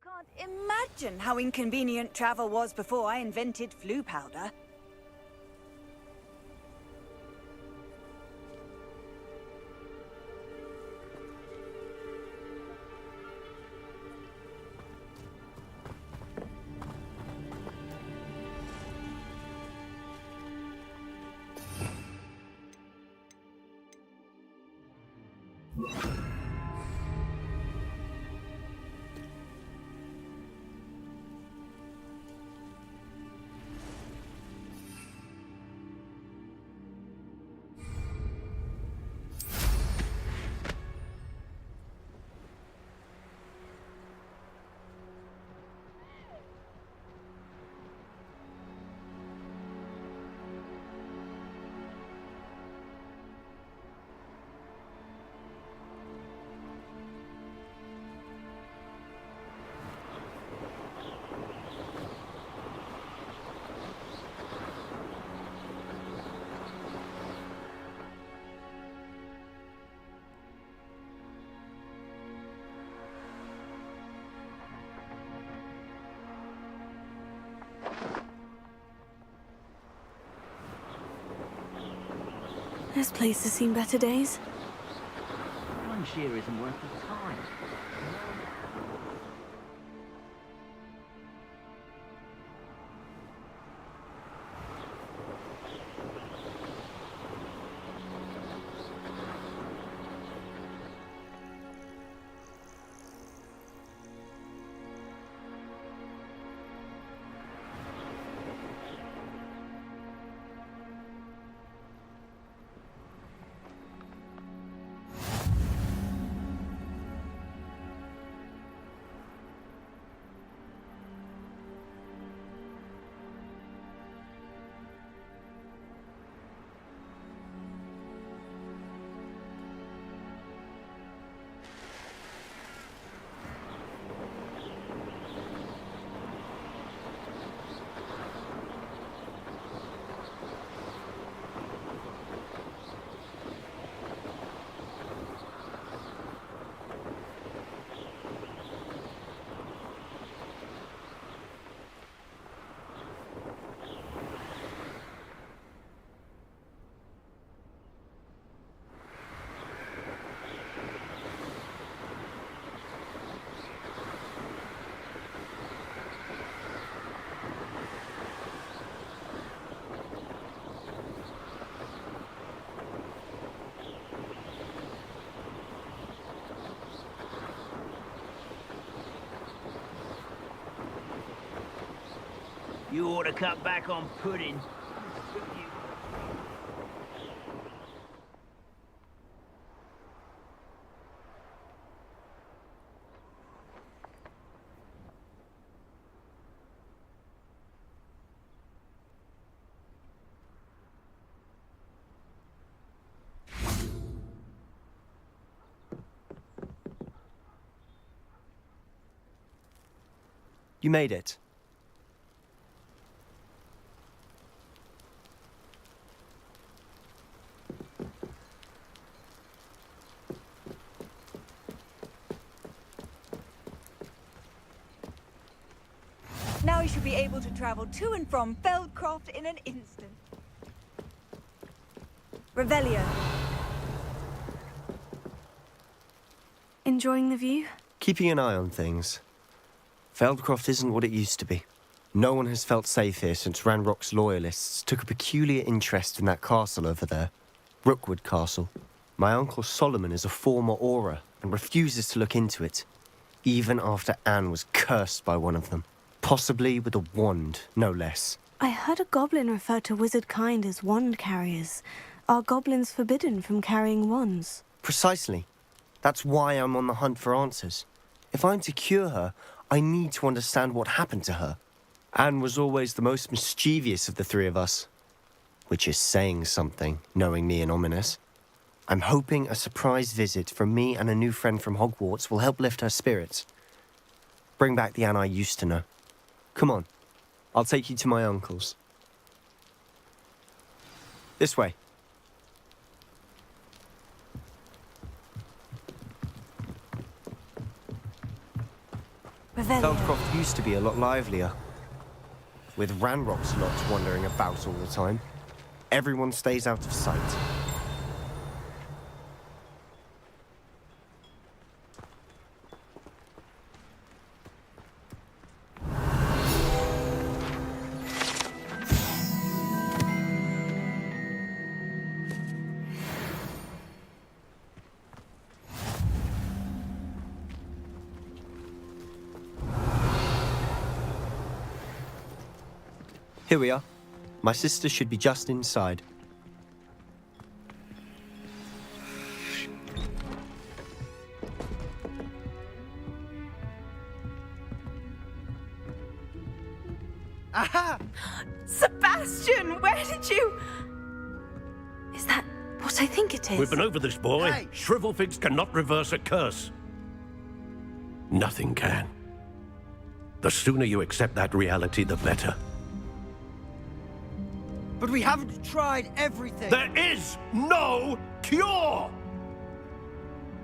Can't imagine how inconvenient travel was before I invented flu powder. This place has seen better days. One shear isn't worth the time. You ought to cut back on pudding. You made it. Now we should be able to travel to and from Feldcroft in an instant. Revelio. Enjoying the view? Keeping an eye on things. Feldcroft isn't what it used to be. No one has felt safe here since Ranrock's loyalists took a peculiar interest in that castle over there. Rookwood Castle. My uncle Solomon is a former Auror and refuses to look into it, even after Anne was cursed by one of them. Possibly with a wand, no less. I heard a goblin refer to wizard kind as wand carriers. Are goblins forbidden from carrying wands? Precisely. That's why I'm on the hunt for answers. If I'm to cure her, I need to understand what happened to her. Anne was always the most mischievous of the three of us. Which is saying something, knowing me and Ominous. I'm hoping a surprise visit from me and a new friend from Hogwarts will help lift her spirits. Bring back the Anne I used to know. Come on, I'll take you to my uncle's. This way. Revelio. Feldcroft used to be a lot livelier. With Ranrock's lot wandering about all the time, everyone stays out of sight. Here we are. My sister should be just inside. Aha! Sebastian, where did you... Is that what I think it is? We've been over this, boy. Hey. Shrivelfigs cannot reverse a curse. Nothing can. The sooner you accept that reality, the better. But we haven't tried everything. There is no cure!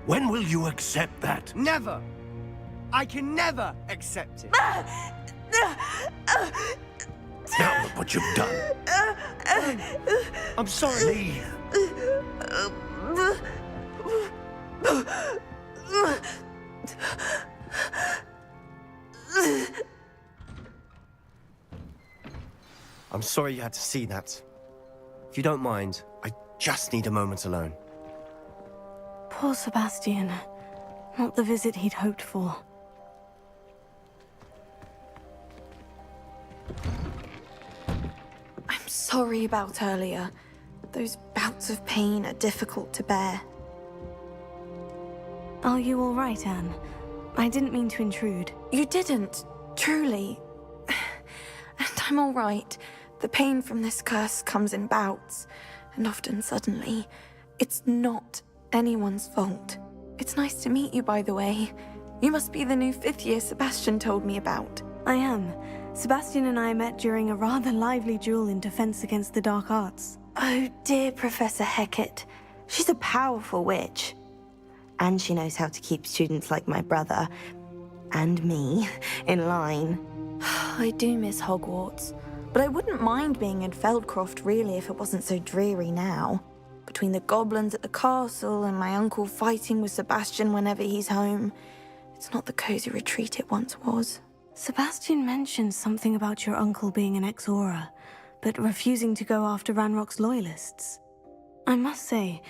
When will you accept that? Never. I can never accept it. Now look what you've done. I'm sorry. I'm sorry you had to see that. If you don't mind, I just need a moment alone. Poor Sebastian. Not the visit he'd hoped for. I'm sorry about earlier. Those bouts of pain are difficult to bear. Are you all right, Anne? I didn't mean to intrude. You didn't, truly. And I'm all right. The pain from this curse comes in bouts, and often suddenly. It's not anyone's fault. It's nice to meet you, by the way. You must be the new 5th year Sebastian told me about. I am. Sebastian and I met during a rather lively duel in Defense Against the Dark Arts. Oh, dear Professor Hecat. She's a powerful witch. And she knows how to keep students like my brother, and me, in line. I do miss Hogwarts, but I wouldn't mind being in Feldcroft, really, if it wasn't so dreary now. Between the goblins at the castle and my uncle fighting with Sebastian whenever he's home, it's not the cozy retreat it once was. Sebastian mentioned something about your uncle being an ex-Auror, but refusing to go after Ranrock's loyalists. I must say,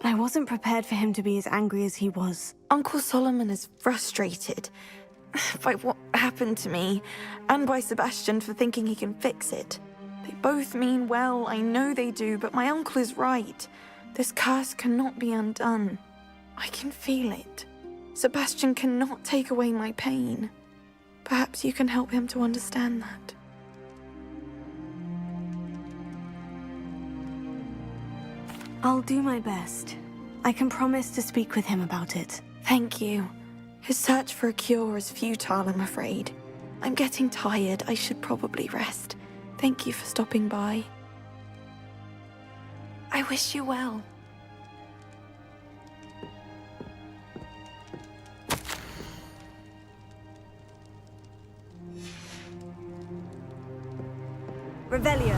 I wasn't prepared for him to be as angry as he was. Uncle Solomon is frustrated. by what happened to me, and by Sebastian for thinking he can fix it. They both mean well, I know they do, but my uncle is right. This curse cannot be undone. I can feel it. Sebastian cannot take away my pain. Perhaps you can help him to understand that. I'll do my best. I can promise to speak with him about it. Thank you. His search for a cure is futile, I'm afraid. I'm getting tired. I should probably rest. Thank you for stopping by. I wish you well. Revelio.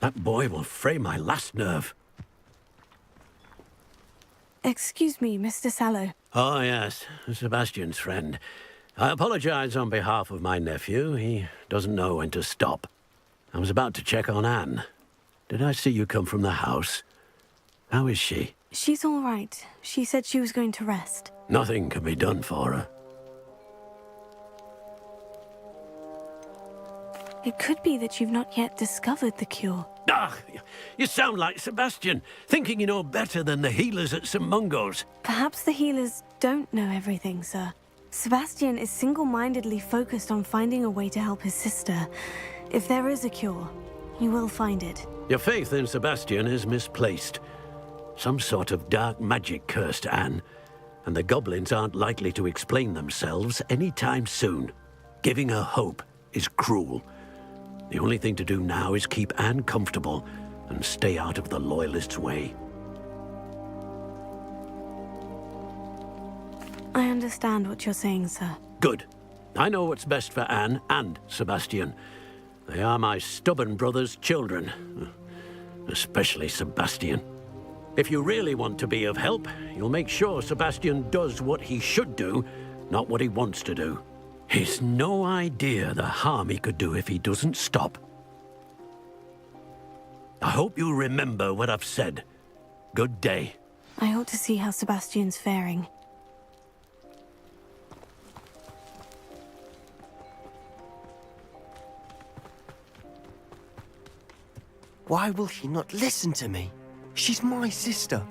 That boy will fray my last nerve. Excuse me, Mr. Sallow. Oh, yes, Sebastian's friend. I apologize on behalf of my nephew. He doesn't know when to stop. I was about to check on Anne. Did I see you come from the house? How is she? She's all right. She said she was going to rest. Nothing can be done for her. It could be that you've not yet discovered the cure. Ah, you sound like Sebastian, thinking you know better than the healers at St. Mungo's. Perhaps the healers don't know everything, sir. Sebastian is single-mindedly focused on finding a way to help his sister. If there is a cure, he will find it. Your faith in Sebastian is misplaced. Some sort of dark magic cursed Anne, and the goblins aren't likely to explain themselves anytime soon. Giving her hope is cruel. The only thing to do now is keep Anne comfortable and stay out of the Loyalists' way. I understand what you're saying, sir. Good. I know what's best for Anne and Sebastian. They are my stubborn brother's children. Especially Sebastian. If you really want to be of help, you'll make sure Sebastian does what he should do, not what he wants to do. He's no idea the harm he could do if he doesn't stop. I hope you remember what I've said. Good day. I ought to see how Sebastian's faring. Why will he not listen to me? She's my sister.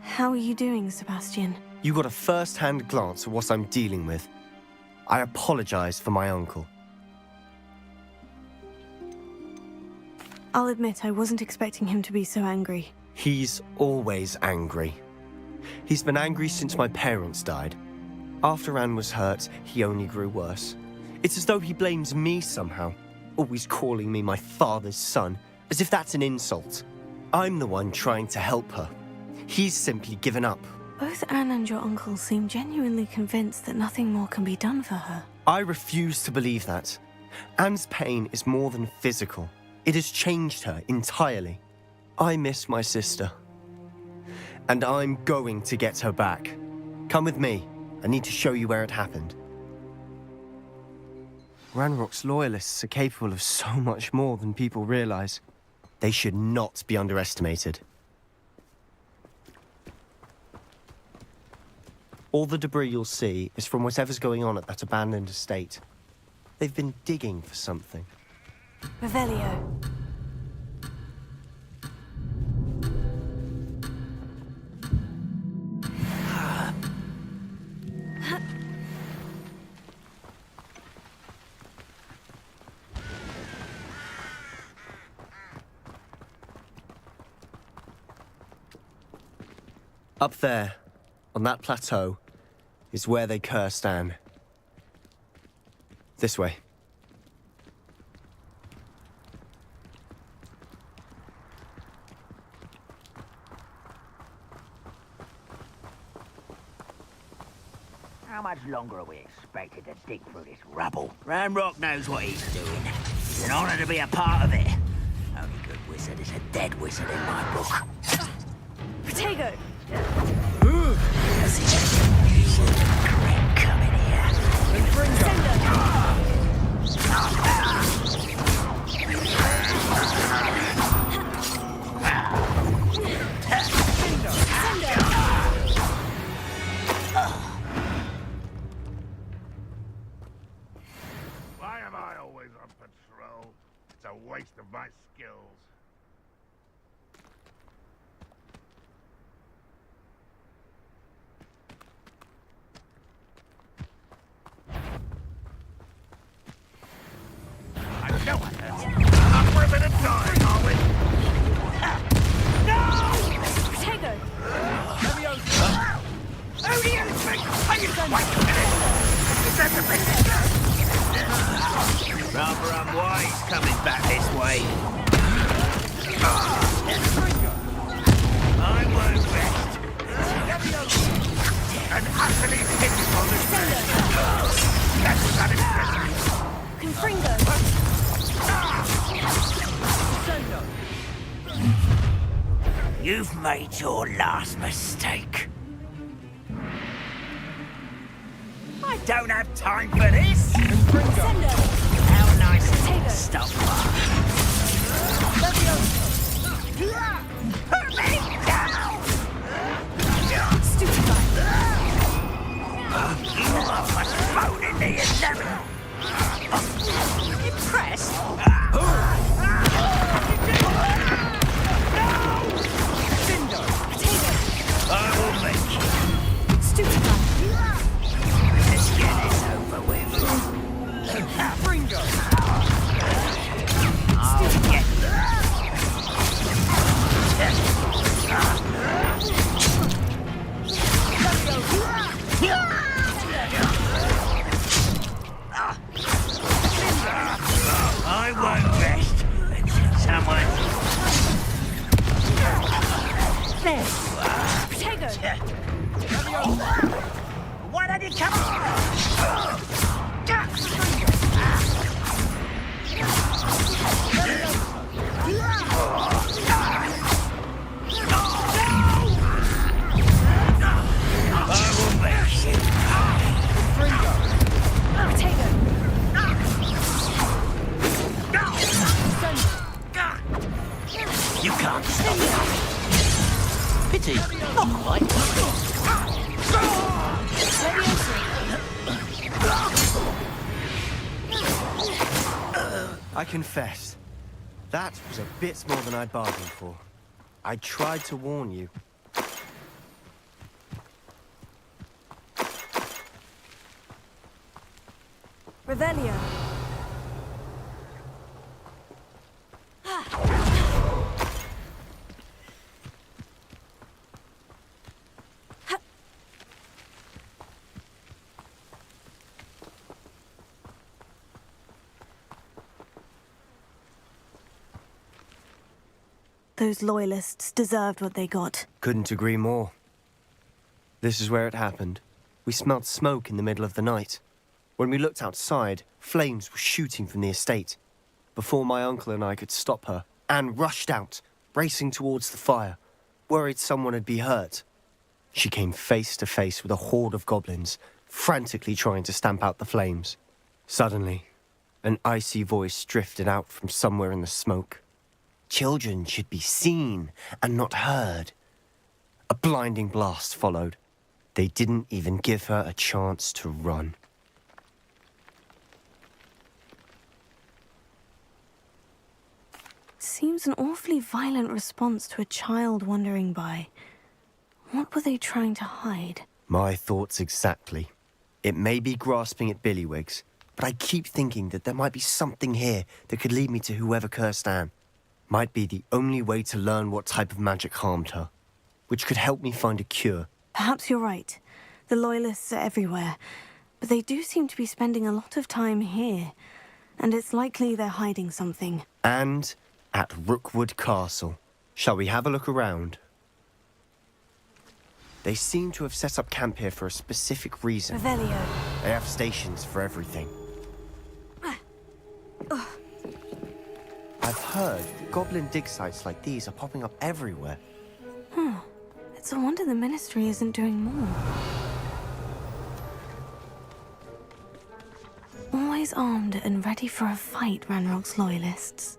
How are you doing, Sebastian? You got a first-hand glance at what I'm dealing with. I apologize for my uncle. I'll admit I wasn't expecting him to be so angry. He's always angry. He's been angry since my parents died. After Anne was hurt, he only grew worse. It's as though he blames me somehow, always calling me my father's son, as if that's an insult. I'm the one trying to help her. He's simply given up. Both Anne and your uncle seem genuinely convinced that nothing more can be done for her. I refuse to believe that. Anne's pain is more than physical. It has changed her entirely. I miss my sister. And I'm going to get her back. Come with me. I need to show you where it happened. Ranrock's loyalists are capable of so much more than people realize. They should not be underestimated. All the debris you'll see is from whatever's going on at that abandoned estate. They've been digging for something. Revelio. Up there, on that plateau, is where they cursed Anne. This way. How much longer are we expected to dig through this rubble? Ranrock knows what he's doing. It's an honor to be a part of it. Only good wizard is a dead wizard in my book. Protego! Coming here. Why am I always on patrol? It's a waste of my skills. I know it. Not worth it a time, are we? Protego! Who do you think? Are you quite finished? Is that the best? Rather unwise coming back this way. I won't rest. An utterly pitiful mistake. That was unimpressive. Confringo! You've made your last mistake. I don't have time for this. How nice of stuff. Put me down. You are much phone in the 11. Impressed? I will make you. Let's get this over with. Bringo! I'll get I won't rest until someone... There you are. Protego! Why don't you come on? I will make you. You can't stop me. Pity, not quite. I confess, that was a bit more than I bargained for. I tried to warn you. Revelio. Those loyalists deserved what they got. Couldn't agree more. This is where it happened. We smelled smoke in the middle of the night. When we looked outside, flames were shooting from the estate. Before my uncle and I could stop her, Anne rushed out, racing towards the fire, worried someone had been hurt. She came face to face with a horde of goblins, frantically trying to stamp out the flames. Suddenly, an icy voice drifted out from somewhere in the smoke. Children should be seen and not heard. A blinding blast followed. They didn't even give her a chance to run. Seems an awfully violent response to a child wandering by. What were they trying to hide? My thoughts exactly. It may be grasping at Billywigs, but I keep thinking that there might be something here that could lead me to whoever cursed Anne. Might be the only way to learn what type of magic harmed her, which could help me find a cure. Perhaps you're right. The Loyalists are everywhere, but they do seem to be spending a lot of time here, and it's likely they're hiding something. And at Rookwood Castle. Shall we have a look around? They seem to have set up camp here for a specific reason. Revelio. They have stations for everything. I've heard that goblin dig sites like these are popping up everywhere. It's a wonder the Ministry isn't doing more. Always armed and ready for a fight, Ranrock's Loyalists.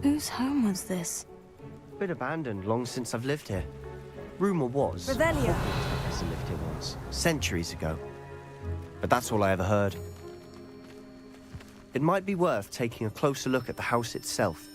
Whose home was this? Been abandoned long since I've lived here. Rumor was Revelio. Hogwarts Professor lived here once, centuries ago. But that's all I ever heard. It might be worth taking a closer look at the house itself.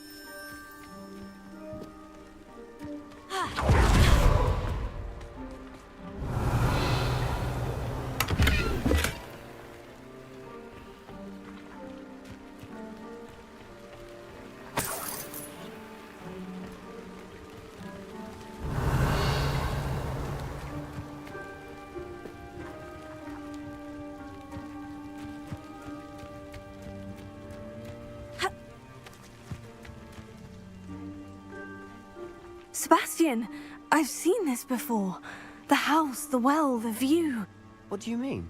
Sebastian! I've seen this before. The house, the well, the view. What do you mean?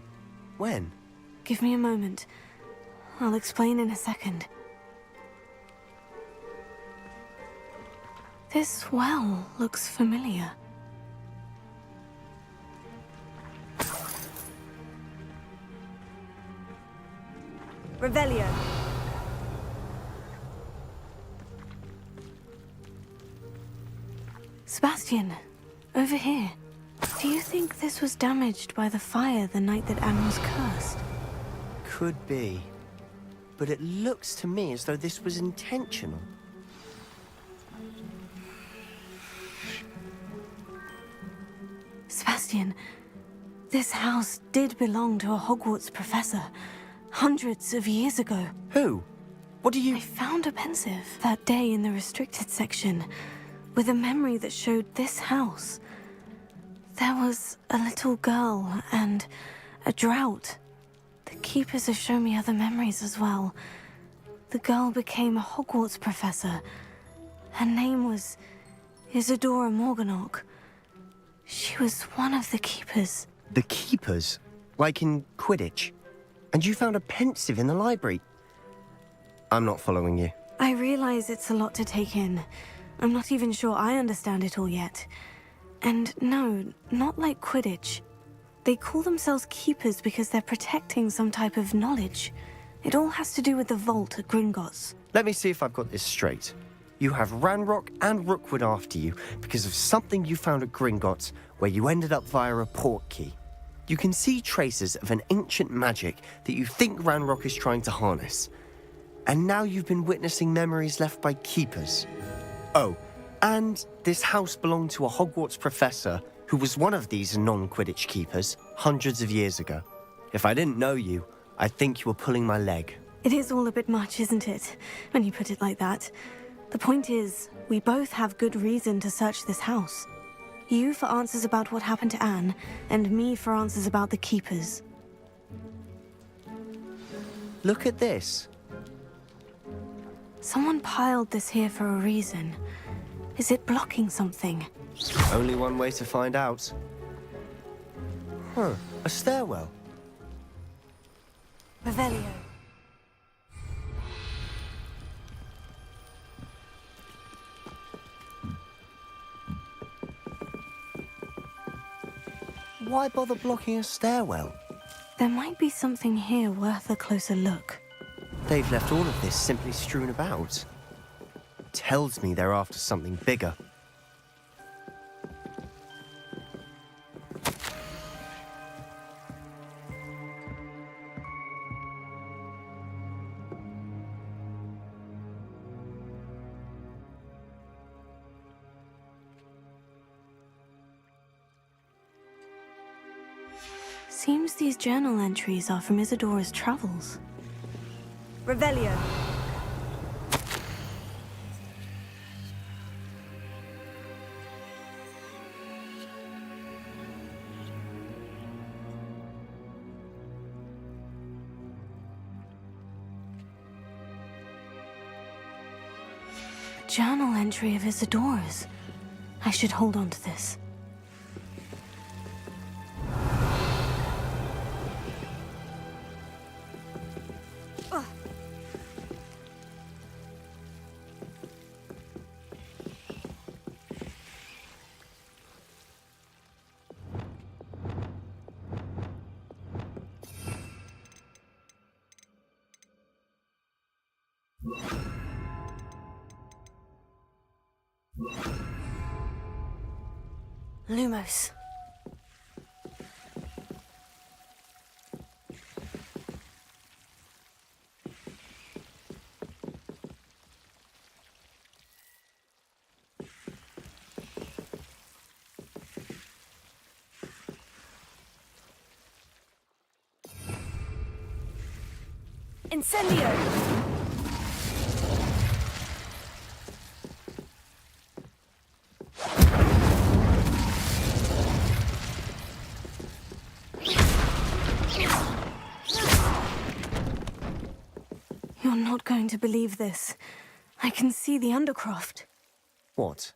When? Give me a moment. I'll explain in a second. This well looks familiar. Revelio. Sebastian, over here. Do you think this was damaged by the fire the night that Anne was cursed? Could be. But it looks to me as though this was intentional. Sebastian, this house did belong to a Hogwarts professor, hundreds of years ago. Who? What do you... I found a pensive that day in the restricted section, with a memory that showed this house. There was a little girl and a drought. The keepers have shown me other memories as well. The girl became a Hogwarts professor. Her name was Isadora Morganach. She was one of the keepers. The keepers? Like in Quidditch? And you found a pensive in the library? I'm not following you. I realize it's a lot to take in. I'm not even sure I understand it all yet. And no, not like Quidditch. They call themselves keepers because they're protecting some type of knowledge. It all has to do with the vault at Gringotts. Let me see if I've got this straight. You have Ranrock and Rookwood after you because of something you found at Gringotts where you ended up via a port key. You can see traces of an ancient magic that you think Ranrock is trying to harness. And now you've been witnessing memories left by keepers. Oh, and this house belonged to a Hogwarts professor who was one of these non-Quidditch keepers hundreds of years ago. If I didn't know you, I'd think you were pulling my leg. It is all a bit much, isn't it, when you put it like that? The point is, we both have good reason to search this house. You for answers about what happened to Anne, and me for answers about the keepers. Look at this. Someone piled this here for a reason. Is it blocking something? Only one way to find out. Huh, a stairwell. Revelio. Why bother blocking a stairwell? There might be something here worth a closer look. They've left all of this simply strewn about. Tells me they're after something bigger. Seems these journal entries are from Isadora's travels. Revelio. A journal entry of Isadora's. I should hold on to this. Lumos. Incendio. You're not going to believe this. I can see the Undercroft. What?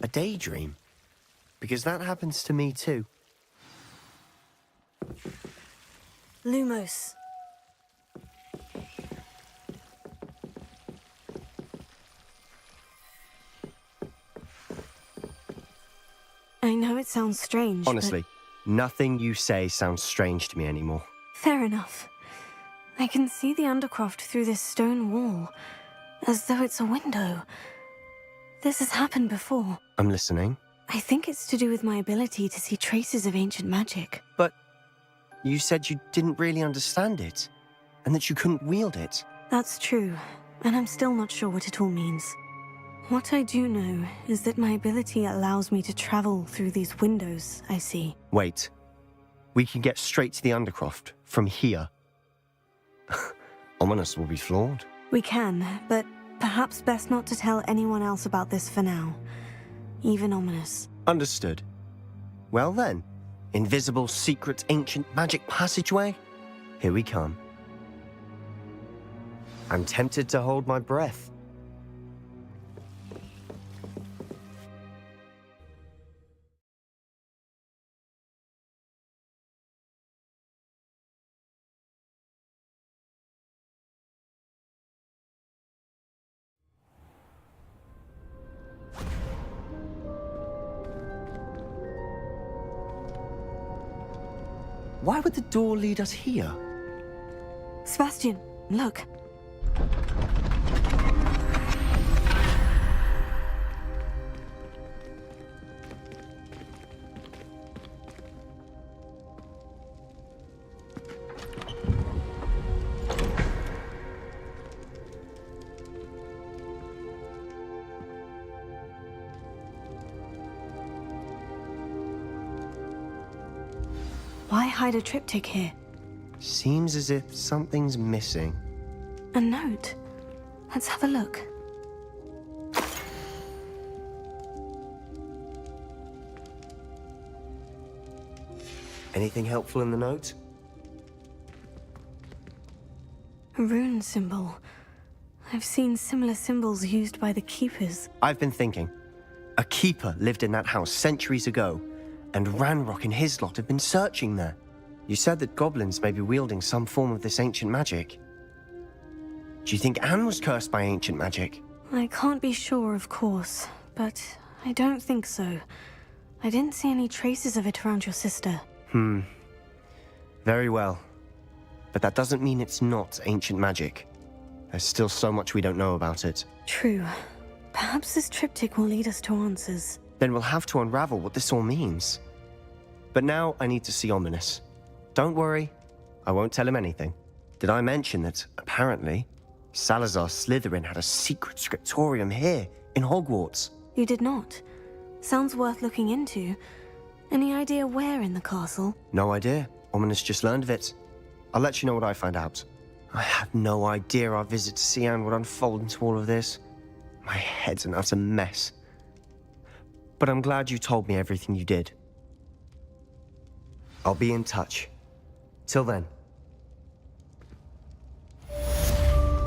A daydream? Because that happens to me too. Lumos. I know it sounds strange, Honestly, nothing you say sounds strange to me anymore. Fair enough. I can see the Undercroft through this stone wall, as though it's a window. This has happened before. I'm listening. I think it's to do with my ability to see traces of ancient magic. But you said you didn't really understand it, and that you couldn't wield it. That's true, and I'm still not sure what it all means. What I do know is that my ability allows me to travel through these windows I see. Wait. We can get straight to the Undercroft from here. Ominous will be floored. We can, but perhaps best not to tell anyone else about this for now. Even Ominous. Understood. Well then, invisible, secret, ancient magic passageway? Here we come. I'm tempted to hold my breath. Why would the door lead us here? Sebastian, look. Why hide a triptych here? Seems as if something's missing. A note. Let's have a look. Anything helpful in the note? A rune symbol. I've seen similar symbols used by the Keepers. I've been thinking. A keeper lived in that house centuries ago, and Ranrock and his lot have been searching there. You said that goblins may be wielding some form of this ancient magic. Do you think Anne was cursed by ancient magic? I can't be sure, of course, but I don't think so. I didn't see any traces of it around your sister. Very well. But that doesn't mean it's not ancient magic. There's still so much we don't know about it. True. Perhaps this triptych will lead us to answers. Then we'll have to unravel what this all means. But now I need to see Ominous. Don't worry, I won't tell him anything. Did I mention that, apparently, Salazar Slytherin had a secret scriptorium here in Hogwarts? You did not. Sounds worth looking into. Any idea where in the castle? No idea. Ominous just learned of it. I'll let you know what I find out. I had no idea our visit to Cian would unfold into all of this. My head's an utter mess. But I'm glad you told me everything you did. I'll be in touch. Till then.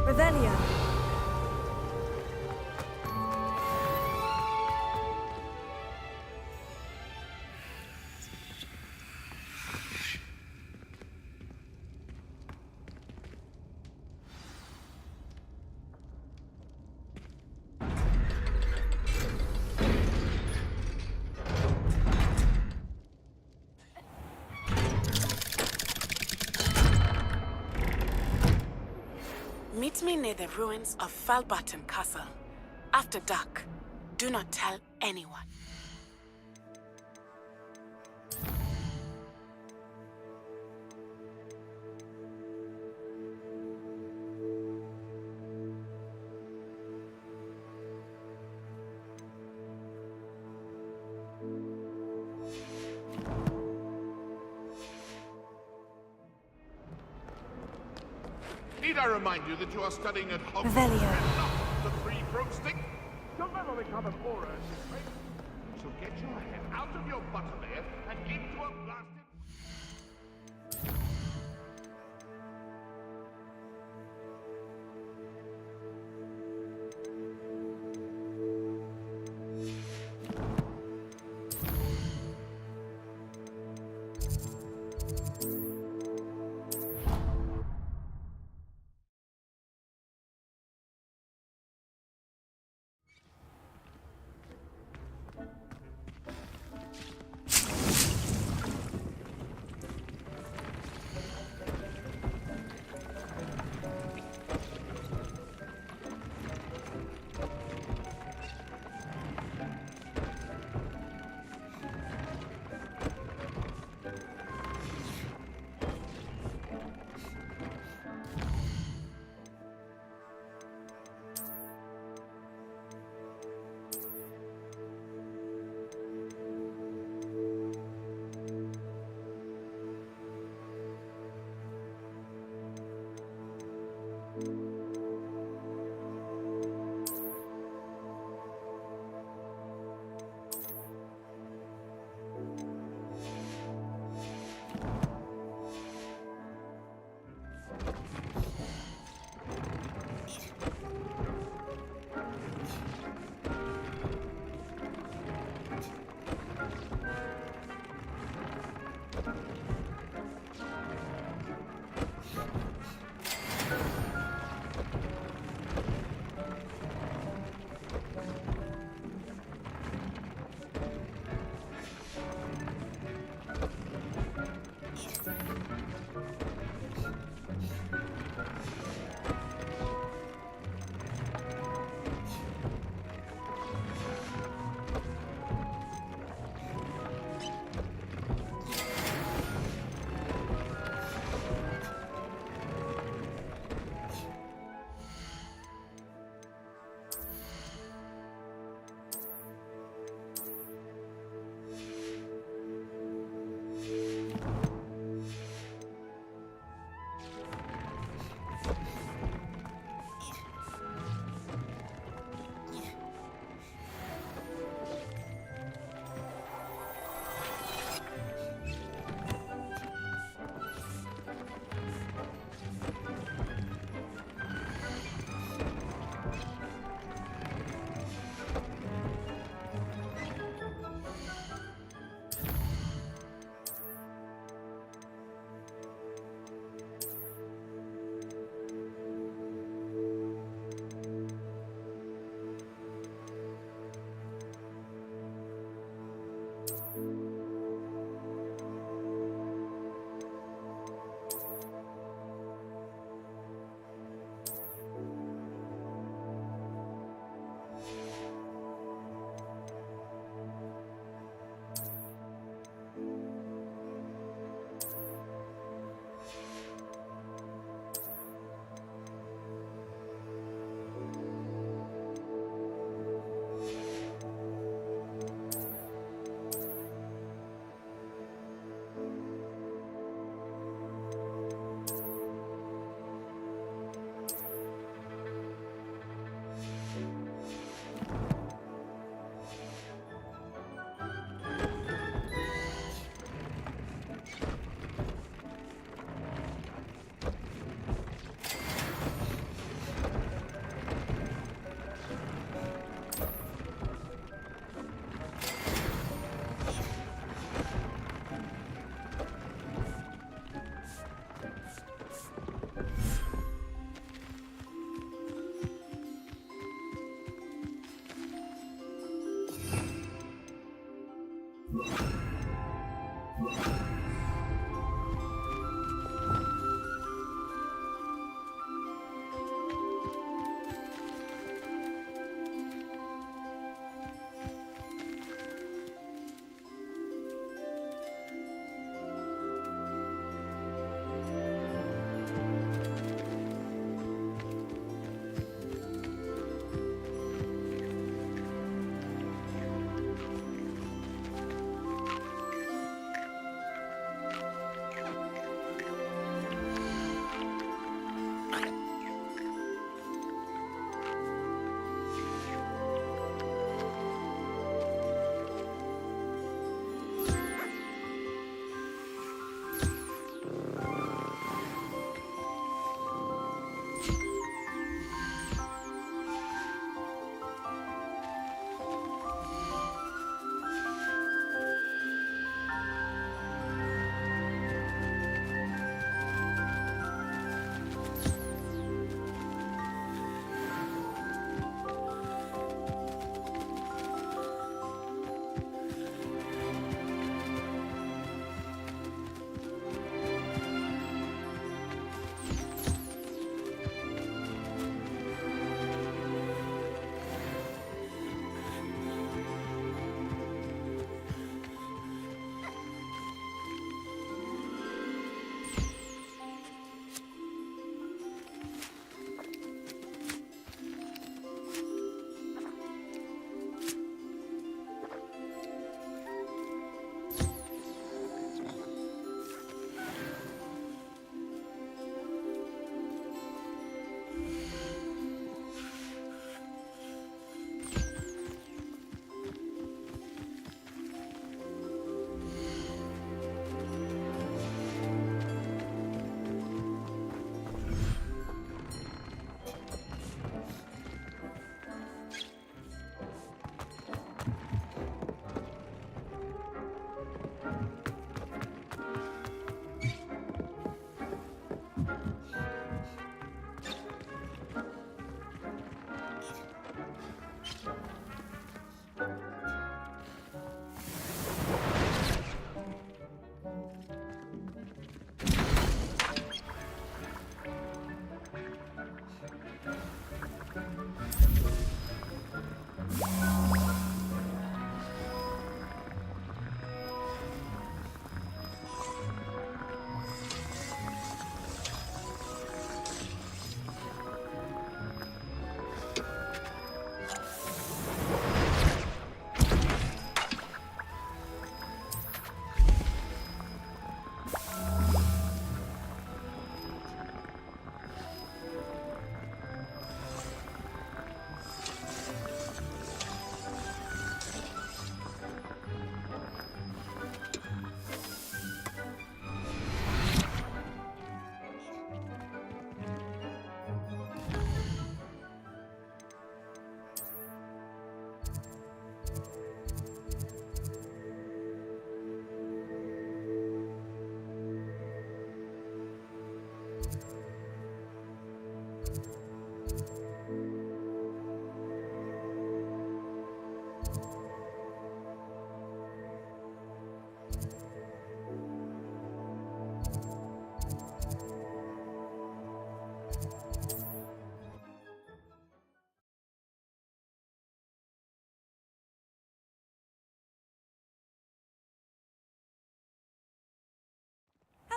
Revelio. Meet me near the ruins of Falbottom Castle. After dark. Do not tell anyone. Need I remind you that you are studying at Hogwarts Revelio. and not the Three Broomstick? You'll never become an aura, right? So get your head out of your butterbeer and into a blasted...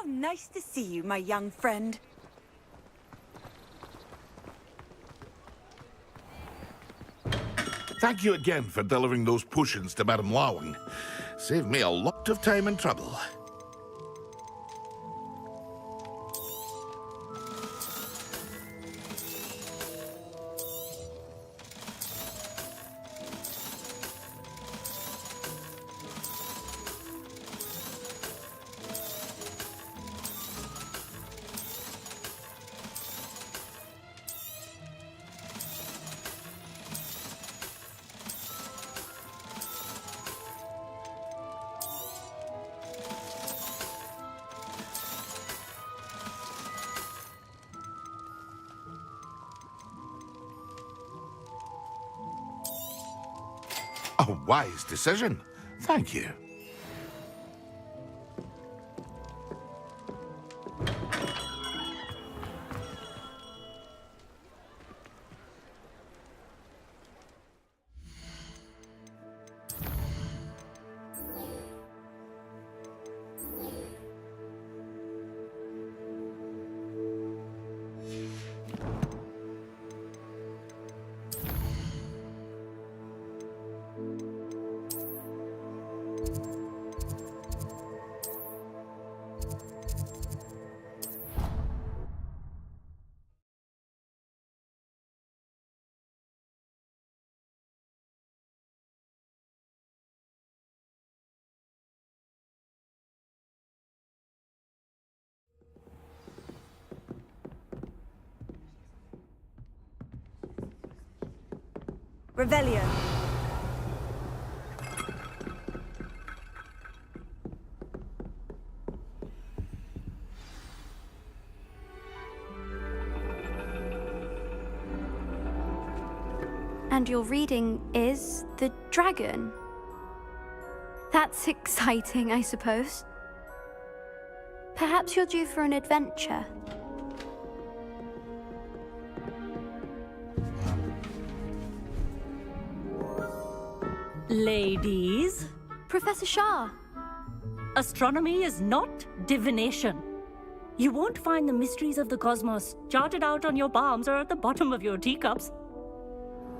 How nice to see you, my young friend. Thank you again for delivering those potions to Madame Lawing. Saved me a lot of time and trouble. A wise decision. Thank you. Revelio. And your reading is The Dragon. That's exciting, I suppose. Perhaps you're due for an adventure. Ladies, Professor Shah. astronomy is not divination. You won't find the mysteries of the cosmos charted out on your palms or at the bottom of your teacups.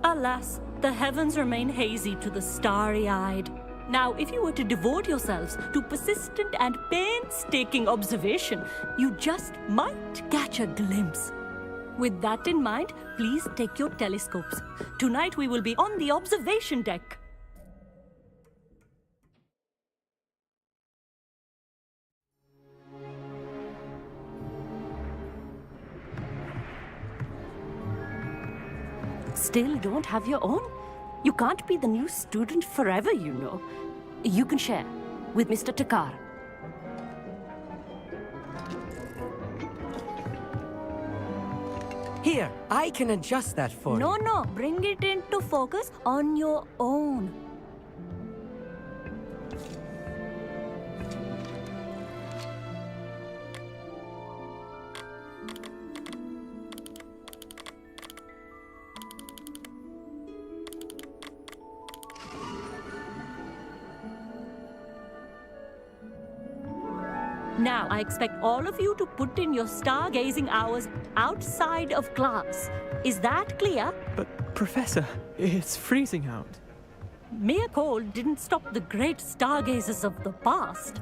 Alas, the heavens remain hazy to the starry-eyed. Now, if you were to devote yourselves to persistent and painstaking observation, you just might catch a glimpse. With that in mind, please take your telescopes. Tonight we will be on the observation deck. Still don't have your own? You can't be the new student forever, you know. You can share with Mr. Takar. Here, I can adjust that for you. No, bring it into focus on your own. Now, I expect all of you to put in your stargazing hours outside of class. Is that clear? But, Professor, it's freezing out. Mere cold didn't stop the great stargazers of the past.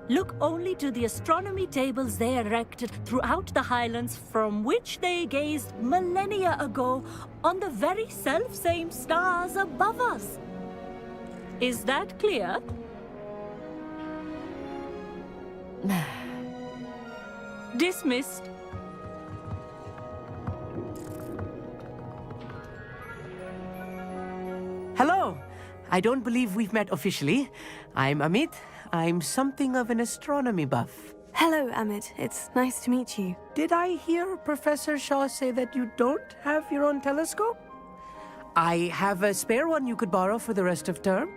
Look only to the astronomy tables they erected throughout the highlands from which they gazed millennia ago on the very self-same stars above us. Is that clear? Dismissed. Hello. I don't believe we've met officially. I'm Amit. I'm something of an astronomy buff. Hello, Amit. It's nice to meet you. Did I hear Professor Shaw say that you don't have your own telescope? I have a spare one you could borrow for the rest of term.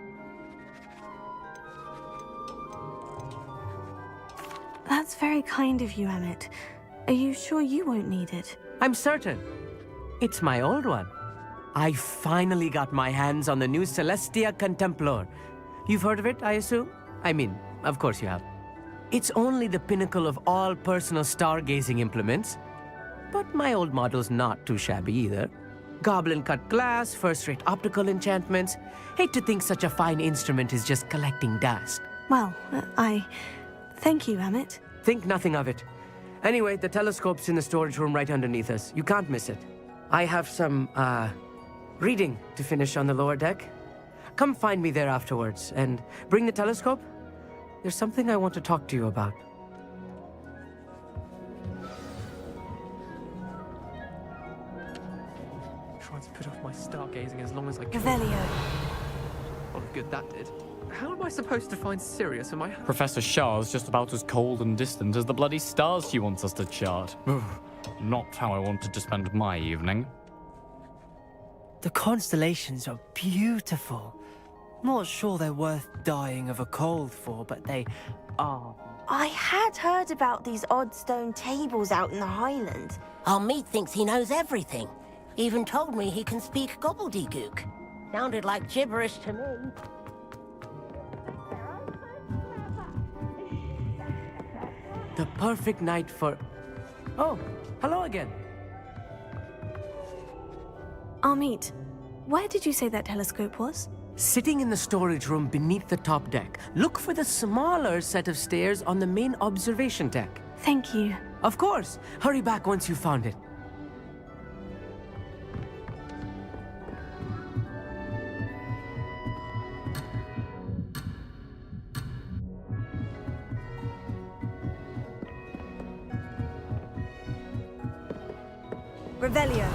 That's very kind of you, Amit. Are you sure you won't need it? I'm certain. It's my old one. I finally got my hands on the new Celestia Contemplar. You've heard of it, I assume? I mean, of course you have. It's only the pinnacle of all personal stargazing implements. But my old model's not too shabby either. Goblin-cut glass, first-rate optical enchantments. Hate to think such a fine instrument is just collecting dust. Well, I thank you, Amit. Think nothing of it. Anyway, the telescope's in the storage room right underneath us. You can't miss it. I have some, reading to finish on the lower deck. Come find me there afterwards, and bring the telescope. There's something I want to talk to you about. Trying to put off my stargazing as long as I can. Revelio. What good that did. How am I supposed to find Sirius when my... Professor Shah's just about as cold and distant as the bloody stars she wants us to chart. Not how I wanted to spend my evening. The constellations are beautiful. Not sure they're worth dying of a cold for, but they are. I had heard about these odd stone tables out in the Highlands. Our meat thinks he knows everything. Even told me he can speak gobbledygook. Sounded like gibberish to me. The perfect night for... Oh, hello again. Amit, where did you say that telescope was? Sitting in the storage room beneath the top deck. Look for the smaller set of stairs on the main observation deck. Thank you. Of course. Hurry back once you've found it. Revelio.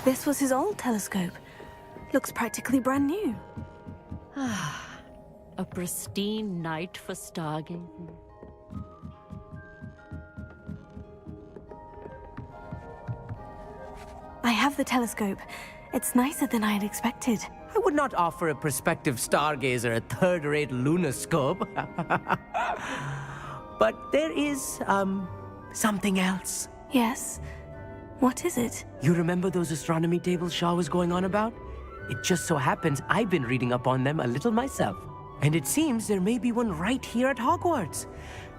This was his old telescope. Looks practically brand new. A pristine night for stargazing. I have the telescope. It's nicer than I had expected. I would not offer a prospective stargazer a third-rate lunoscope. But there is, something else. Yes? What is it? You remember those astronomy tables Shaw was going on about? It just so happens I've been reading up on them a little myself. And it seems there may be one right here at Hogwarts.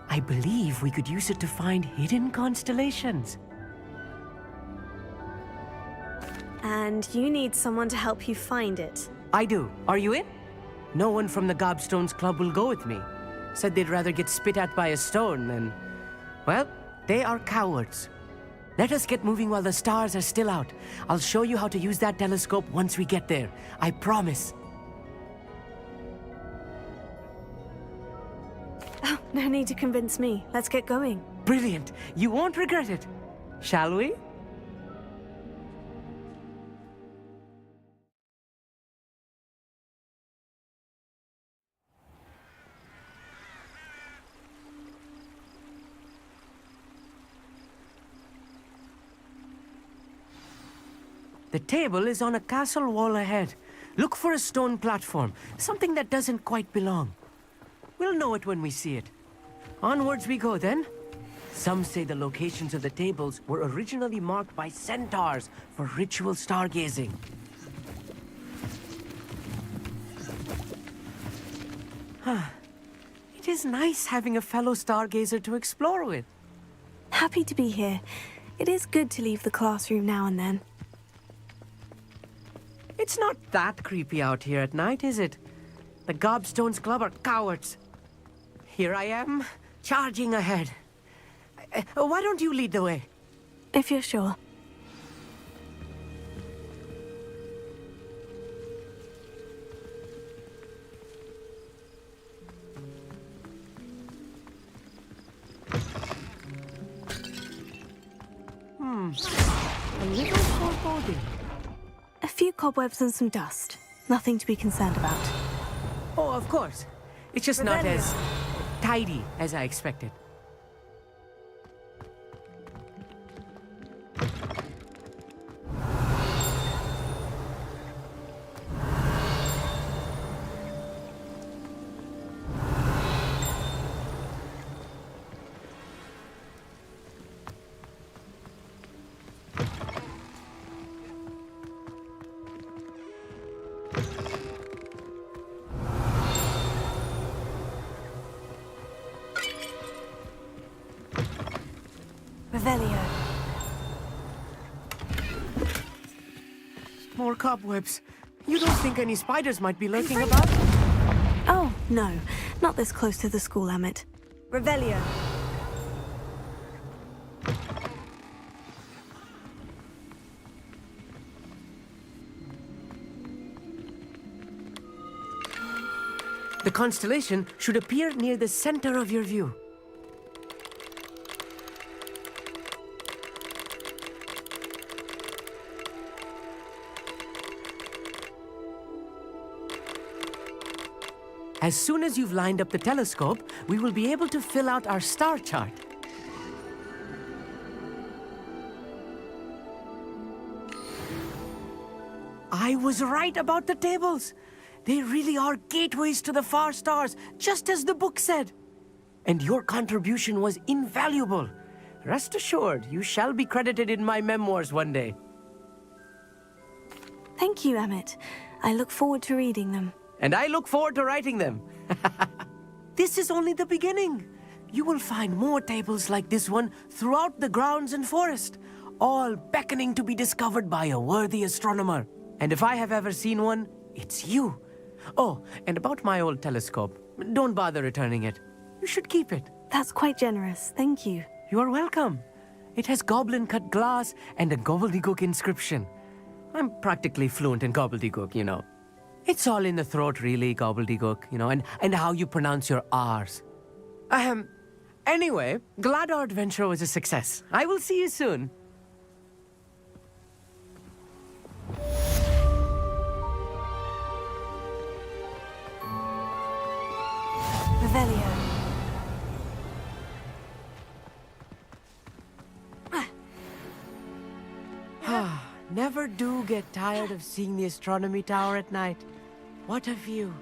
I believe we could use it to find hidden constellations. And you need someone to help you find it. I do. Are you in? No one from the Gobstones Club will go with me. Said they'd rather get spit at by a stone than... Well, they are cowards. Let us get moving while the stars are still out. I'll show you how to use that telescope once we get there. I promise. Oh, no need to convince me. Let's get going. Brilliant. You won't regret it. Shall we? The table is on a castle wall ahead. Look for a stone platform, something that doesn't quite belong. We'll know it when we see it. Onwards we go then. Some say the locations of the tables were originally marked by centaurs for ritual stargazing. It is nice having a fellow stargazer to explore with. Happy to be here. It is good to leave the classroom now and then. It's not that creepy out here at night, is it? The Gobstones Club are cowards. Here I am, charging ahead. Why don't you lead the way? If you're sure. A little foreboding. A few cobwebs and some dust. Nothing to be concerned about. Oh, of course. It's just not as tidy as I expected. Revelio. More cobwebs. You don't think any spiders might be lurking about? Oh, no. Not this close to the school, Emmett. Revelio. The constellation should appear near the center of your view. As soon as you've lined up the telescope, we will be able to fill out our star chart. I was right about the tables. They really are gateways to the far stars, just as the book said. And your contribution was invaluable. Rest assured, you shall be credited in my memoirs one day. Thank you, Emmett. I look forward to reading them. And I look forward to writing them. This is only the beginning. You will find more tables like this one throughout the grounds and forest, all beckoning to be discovered by a worthy astronomer. And if I have ever seen one, it's you. Oh, and about my old telescope, don't bother returning it. You should keep it. That's quite generous. Thank you. You are welcome. It has goblin-cut glass and a gobbledygook inscription. I'm practically fluent in gobbledygook, you know. It's all in the throat, really, gobbledygook, you know, and how you pronounce your R's. Anyway, glad our adventure was a success. I will see you soon. Revelio. Never do get tired of seeing the astronomy tower at night. What a view.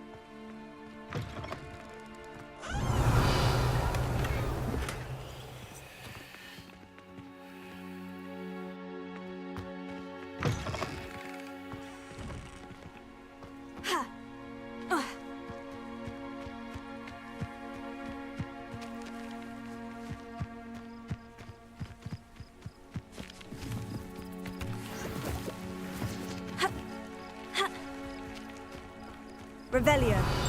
Revelio.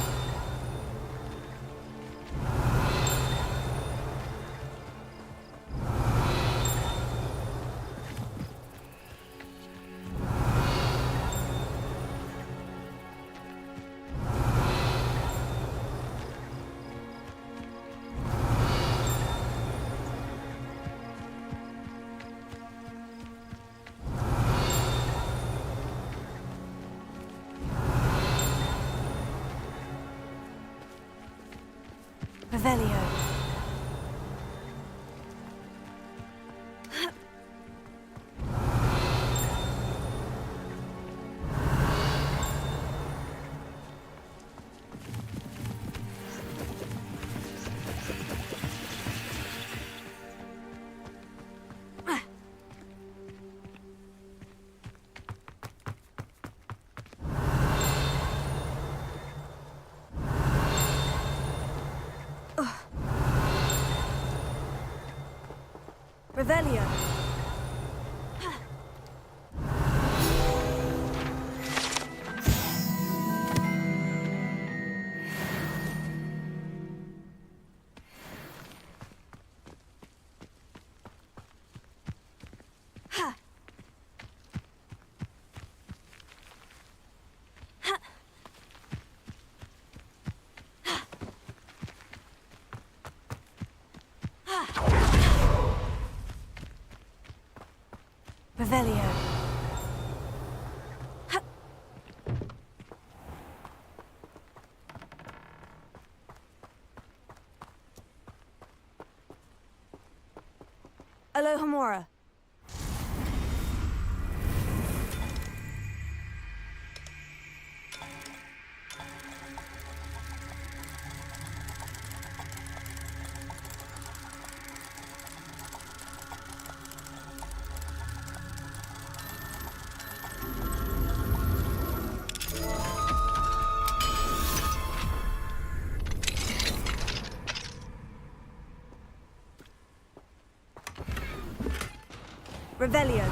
Revelio. Revelio. Revelio. Alohomora. Revelio.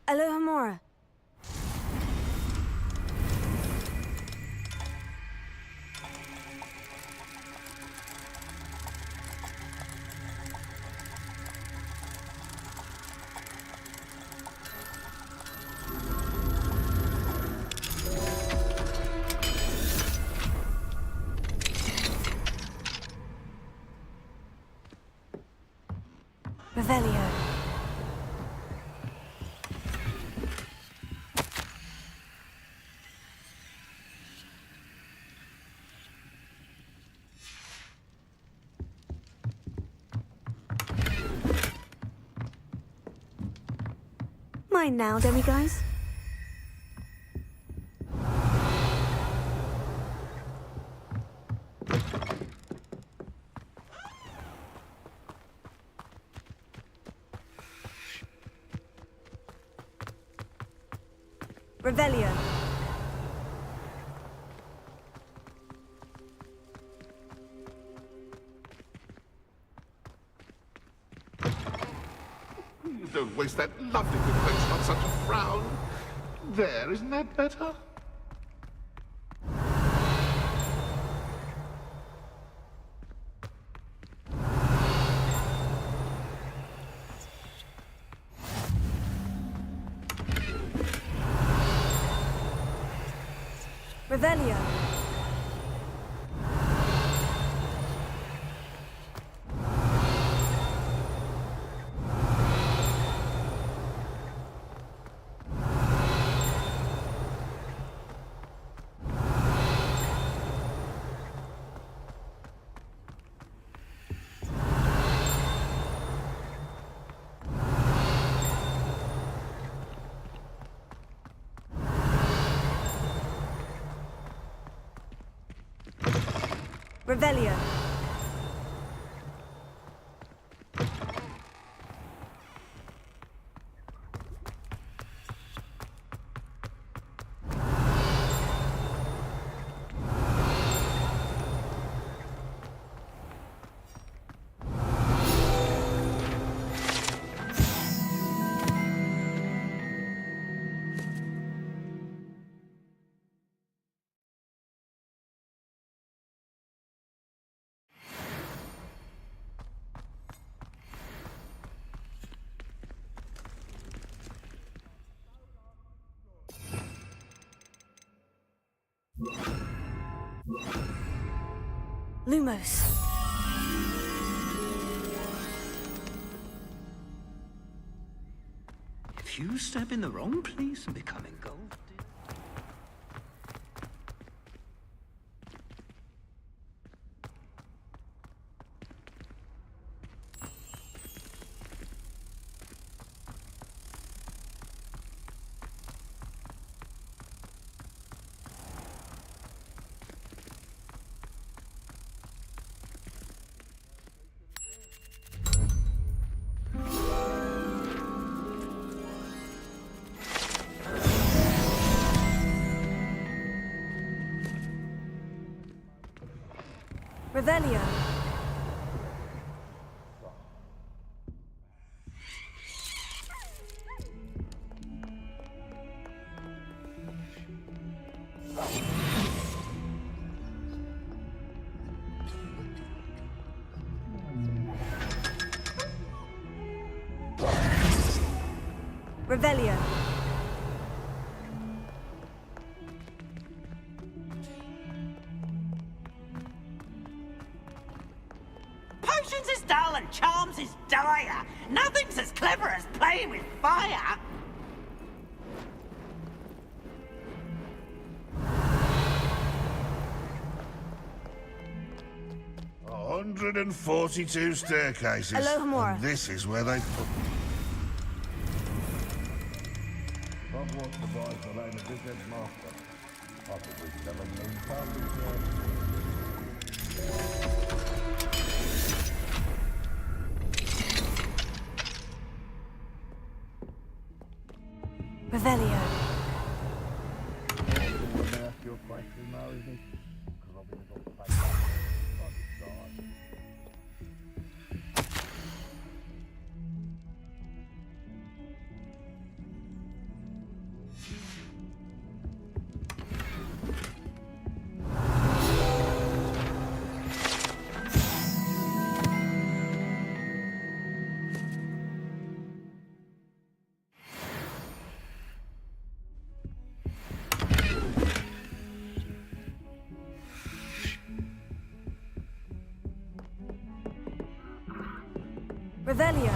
Alohomora. Revelio. Mine now, demiguise. Revelio. Don't waste that lovely complexion on such a frown. There, isn't that better? Revelio. Revelio. Lumos. If you step in the wrong place and become engulfed... Revelio. Revelio. Potions is dull and charms is dire. Nothing's as clever as playing with fire. 142 staircases. Alohomora. And this is where they put... Hogwarts provides the name of this headmaster. Possibly 7 million pounds. Revelio. Revelio.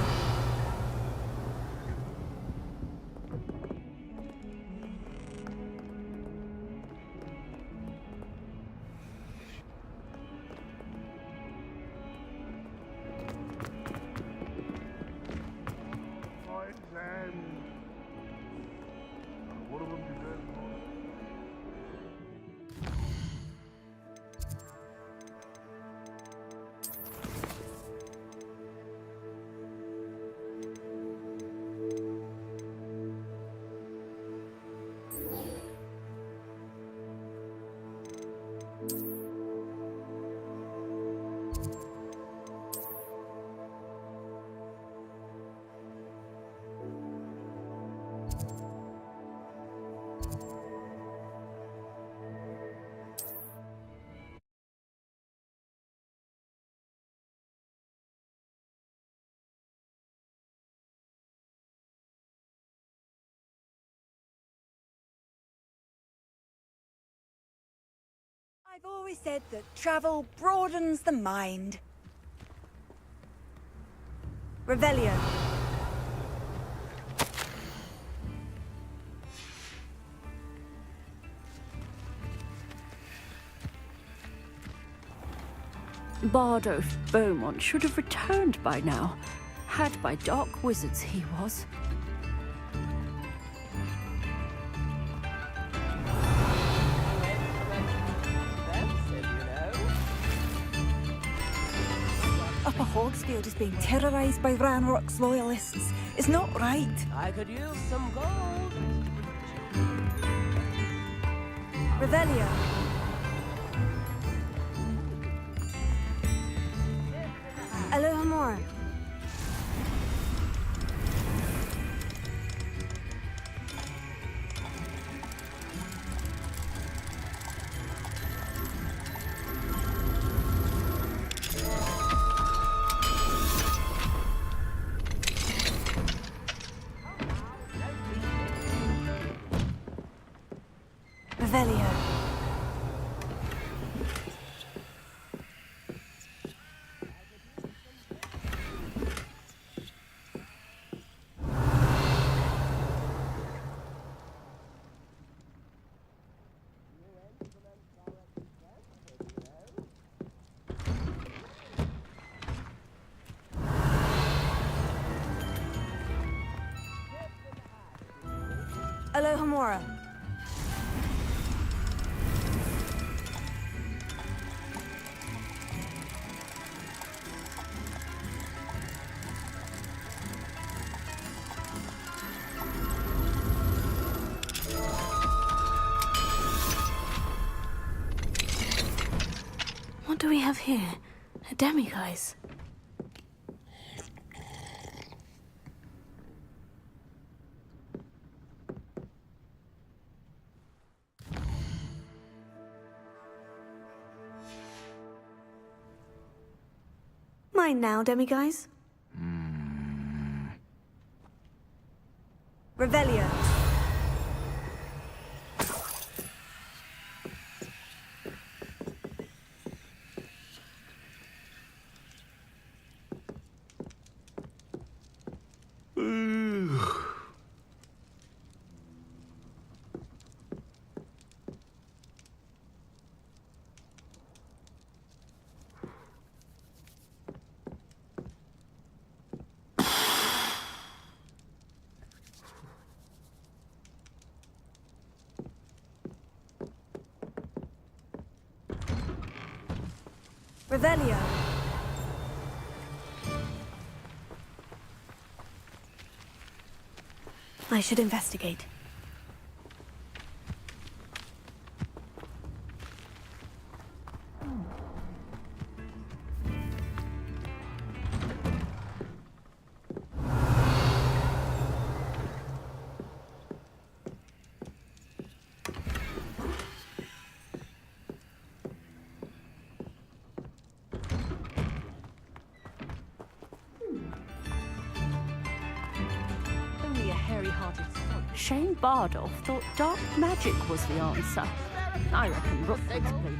One of them deserves more. I've always said that travel broadens the mind. Revelio. Bardo Beaumont should have returned by now. Had by dark wizards he was. Upper Hogsfield is being terrorised by Ranrock's loyalists. It's not right. I could use some gold. Revelio. Alohomora. Revelio. Alohomora. What do we have here? A demiguise. Mine now, demiguise. Revelio. Revelio. I should investigate. Shane Bardolph thought dark magic was the answer. I reckon Rookwood's played.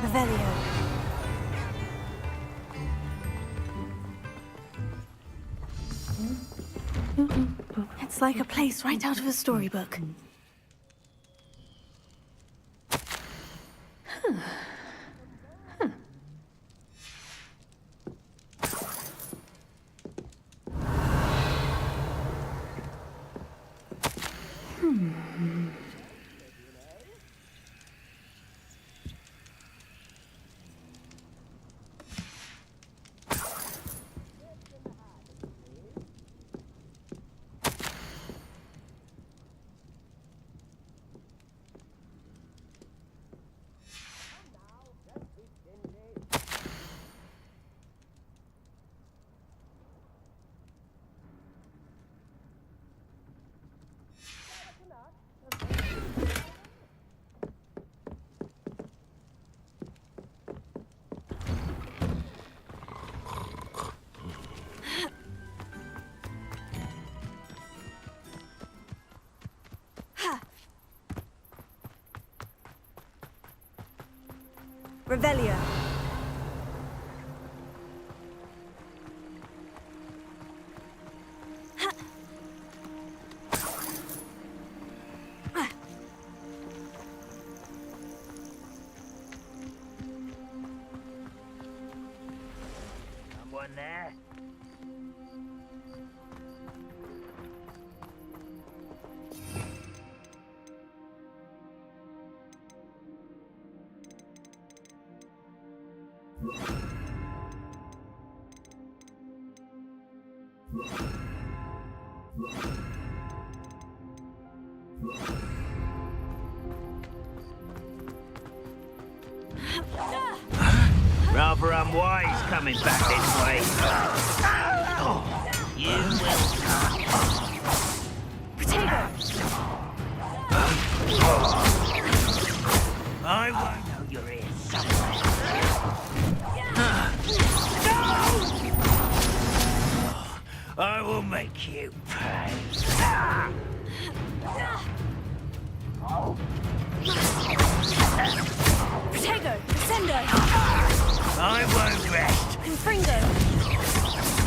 Revelio. It's like a place right out of a storybook. Revelio. Someone there? Rather unwise coming back this way. You will come. Potato. I won't know you're here somewhere. No! I will make you pay. Potato. Sendo. I won't rest. Confringo.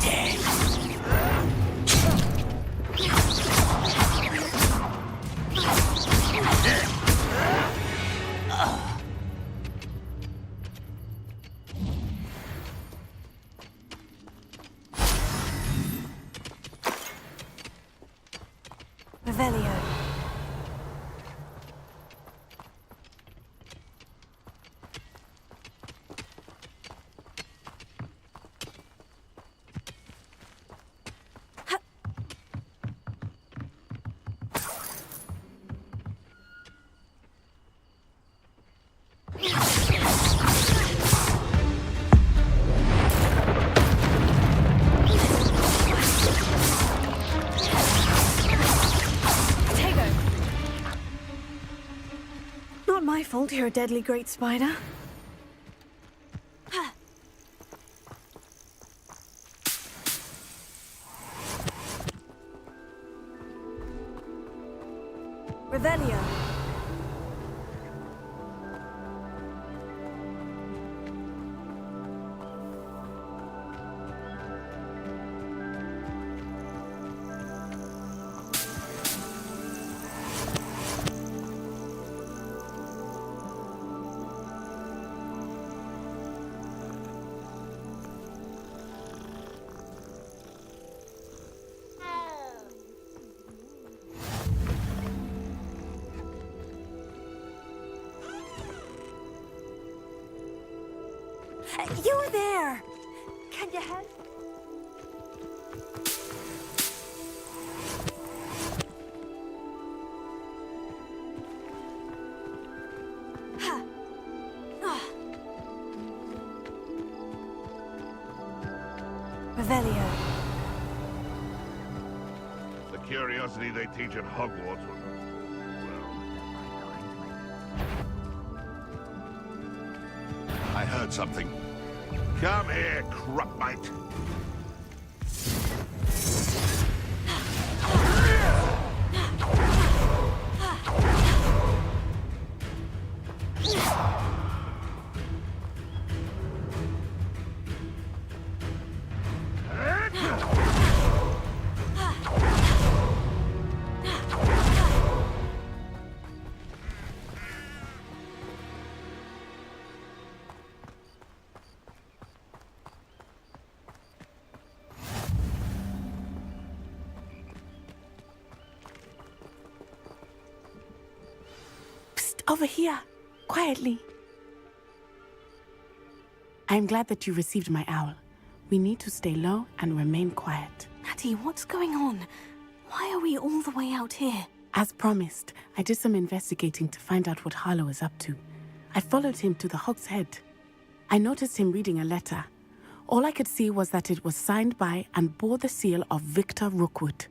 Dead. Revelio. Not my fault you're a deadly great spider. Revelio. You were there! Can you help? Revelio. The curiosity they teach at Hogwarts will... I heard something. Come here, Crupmite. Over here, quietly. I'm glad that you received my owl. We need to stay low and remain quiet. Natty, what's going on? Why are we all the way out here? As promised, I did some investigating to find out what Harlow is up to. I followed him to the Hog's Head. I noticed him reading a letter. All I could see was that it was signed by and bore the seal of Victor Rookwood.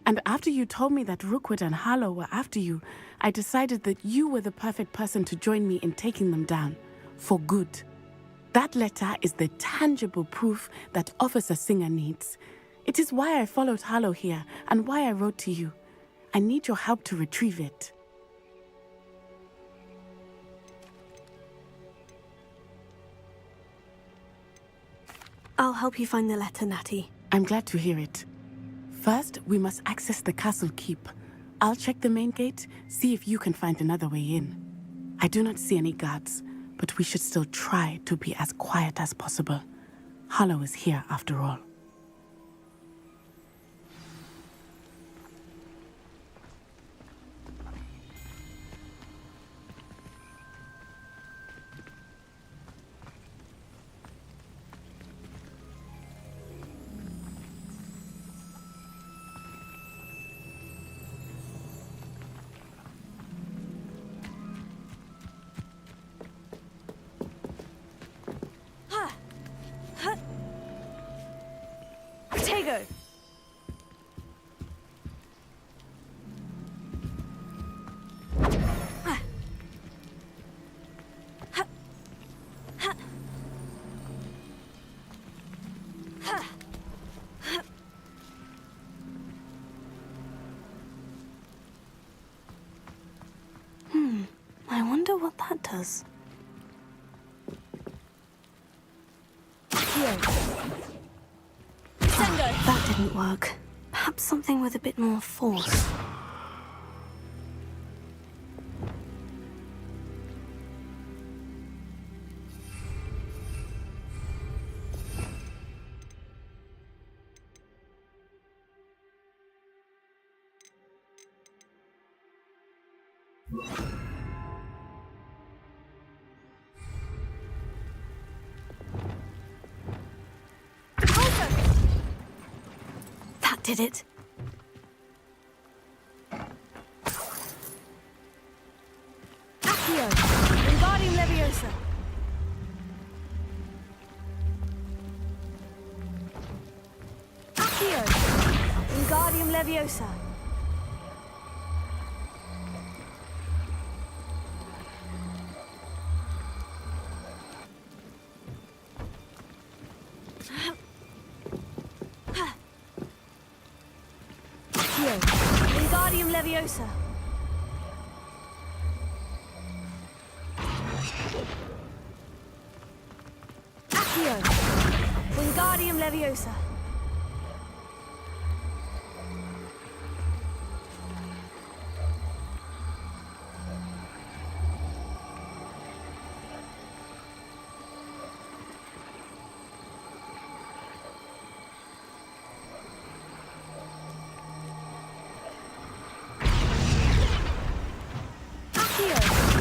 And after you told me that Rookwood and Harlow were after you, I decided that you were the perfect person to join me in taking them down. For good. That letter is the tangible proof that Officer Singer needs. It is why I followed Harlow here and why I wrote to you. I need your help to retrieve it. I'll help you find the letter, Natty. I'm glad to hear it. First, we must access the castle keep. I'll check the main gate, see if you can find another way in. I do not see any guards, but we should still try to be as quiet as possible. Harlow is here after all. Tego! I wonder what that does. That didn't work. Perhaps something with a bit more force. That did it. Accio! Wingardium Leviosa! Accio! Wingardium Leviosa! Wingardium Leviosa! Accio! Wingardium Leviosa!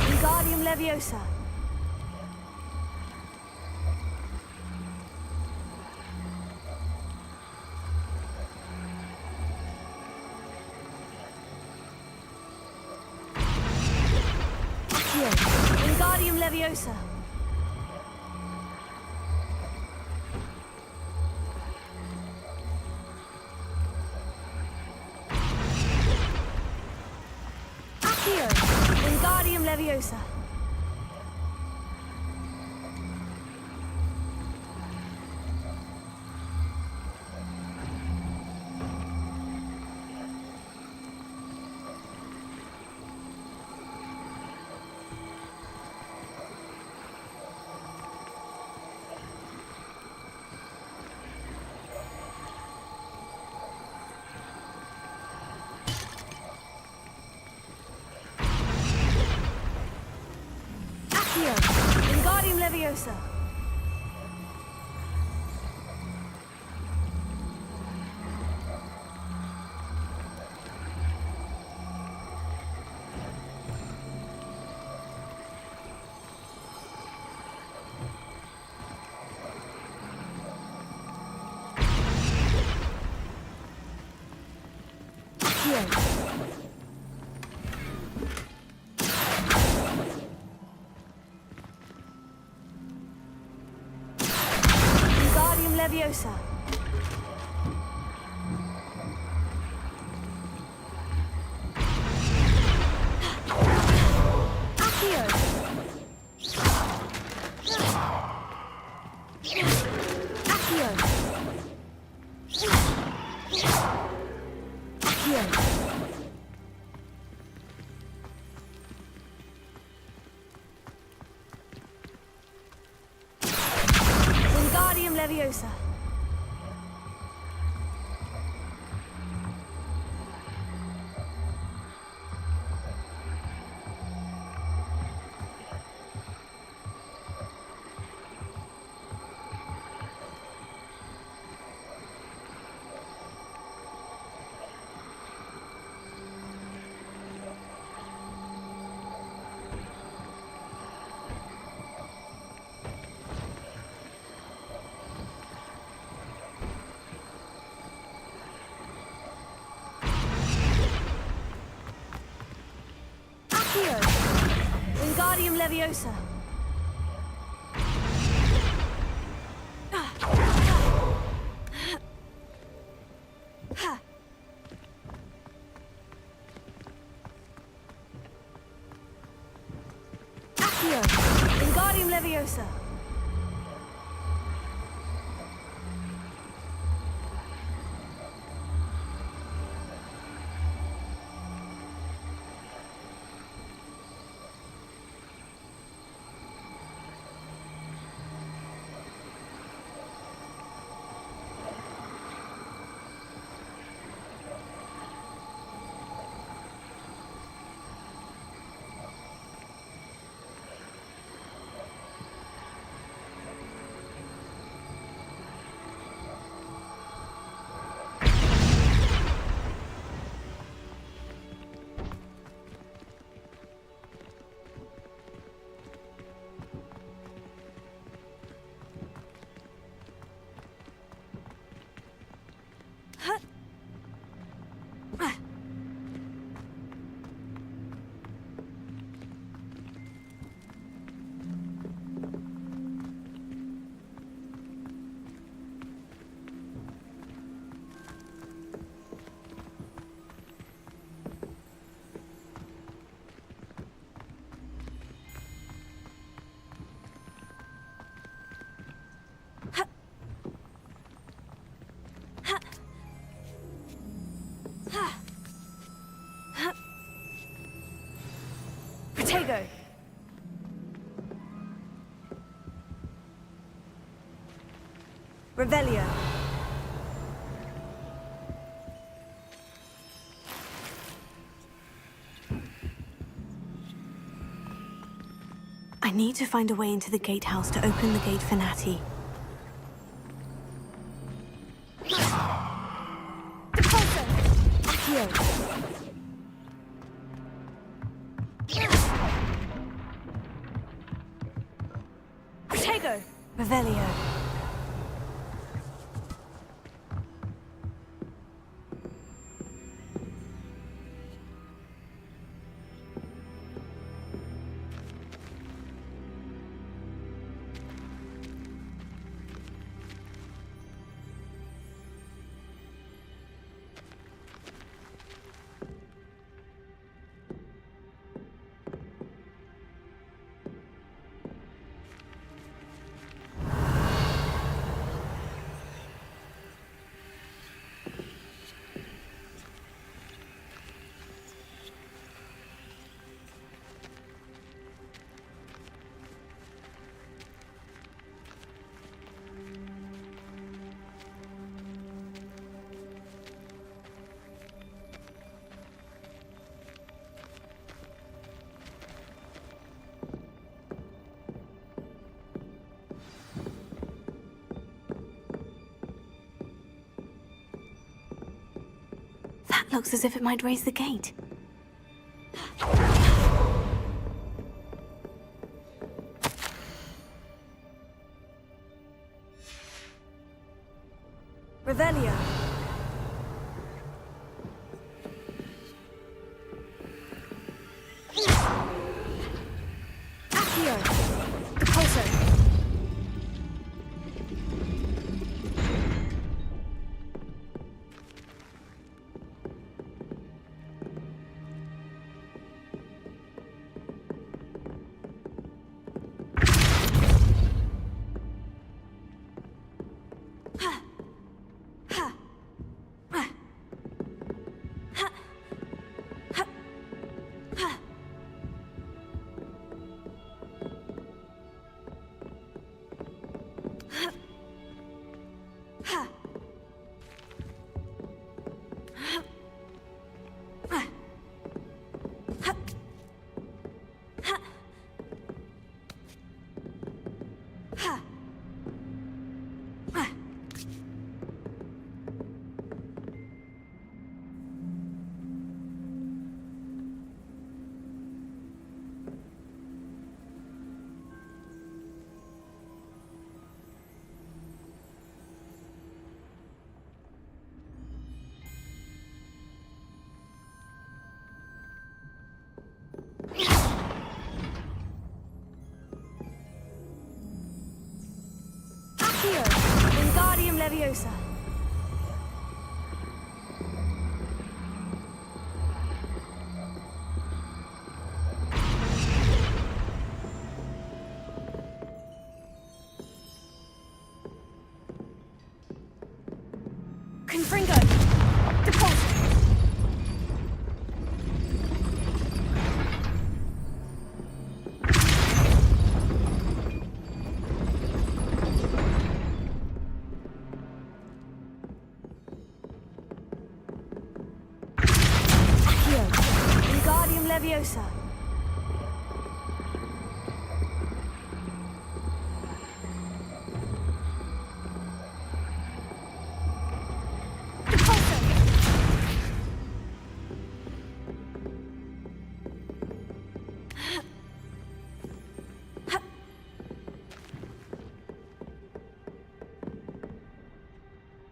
Wingardium Leviosa! Accio! Wingardium Leviosa! Accio! Wingardium Leviosa! Accio! Wingardium Leviosa! Wingardium Leviosa. Accio. Accio. Accio. Wingardium Leviosa. Accio. Wingardium Leviosa. Accio. Wingardium Leviosa. Protego. Revelio. I need to find a way into the gatehouse to open the gate for Natty. Accio. Protego. Revelio. That looks as if it might raise the gate. Revelio. Leviosa. Confringo. Deposit. Wingardium Leviosa.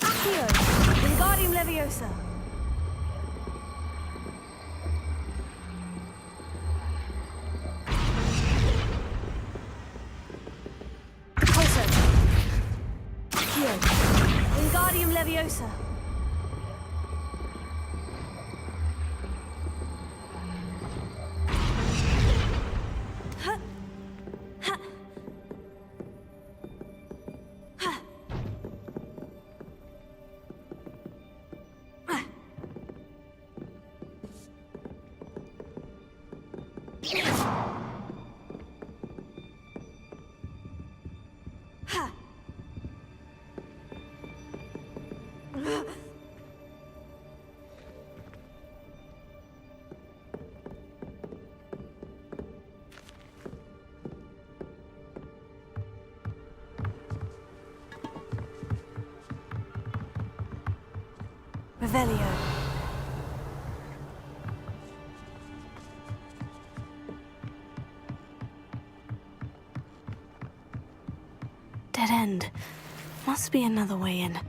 Accio. Wingardium Leviosa. Wingardium Leviosa. Revelio. Dead end. Must be another way in.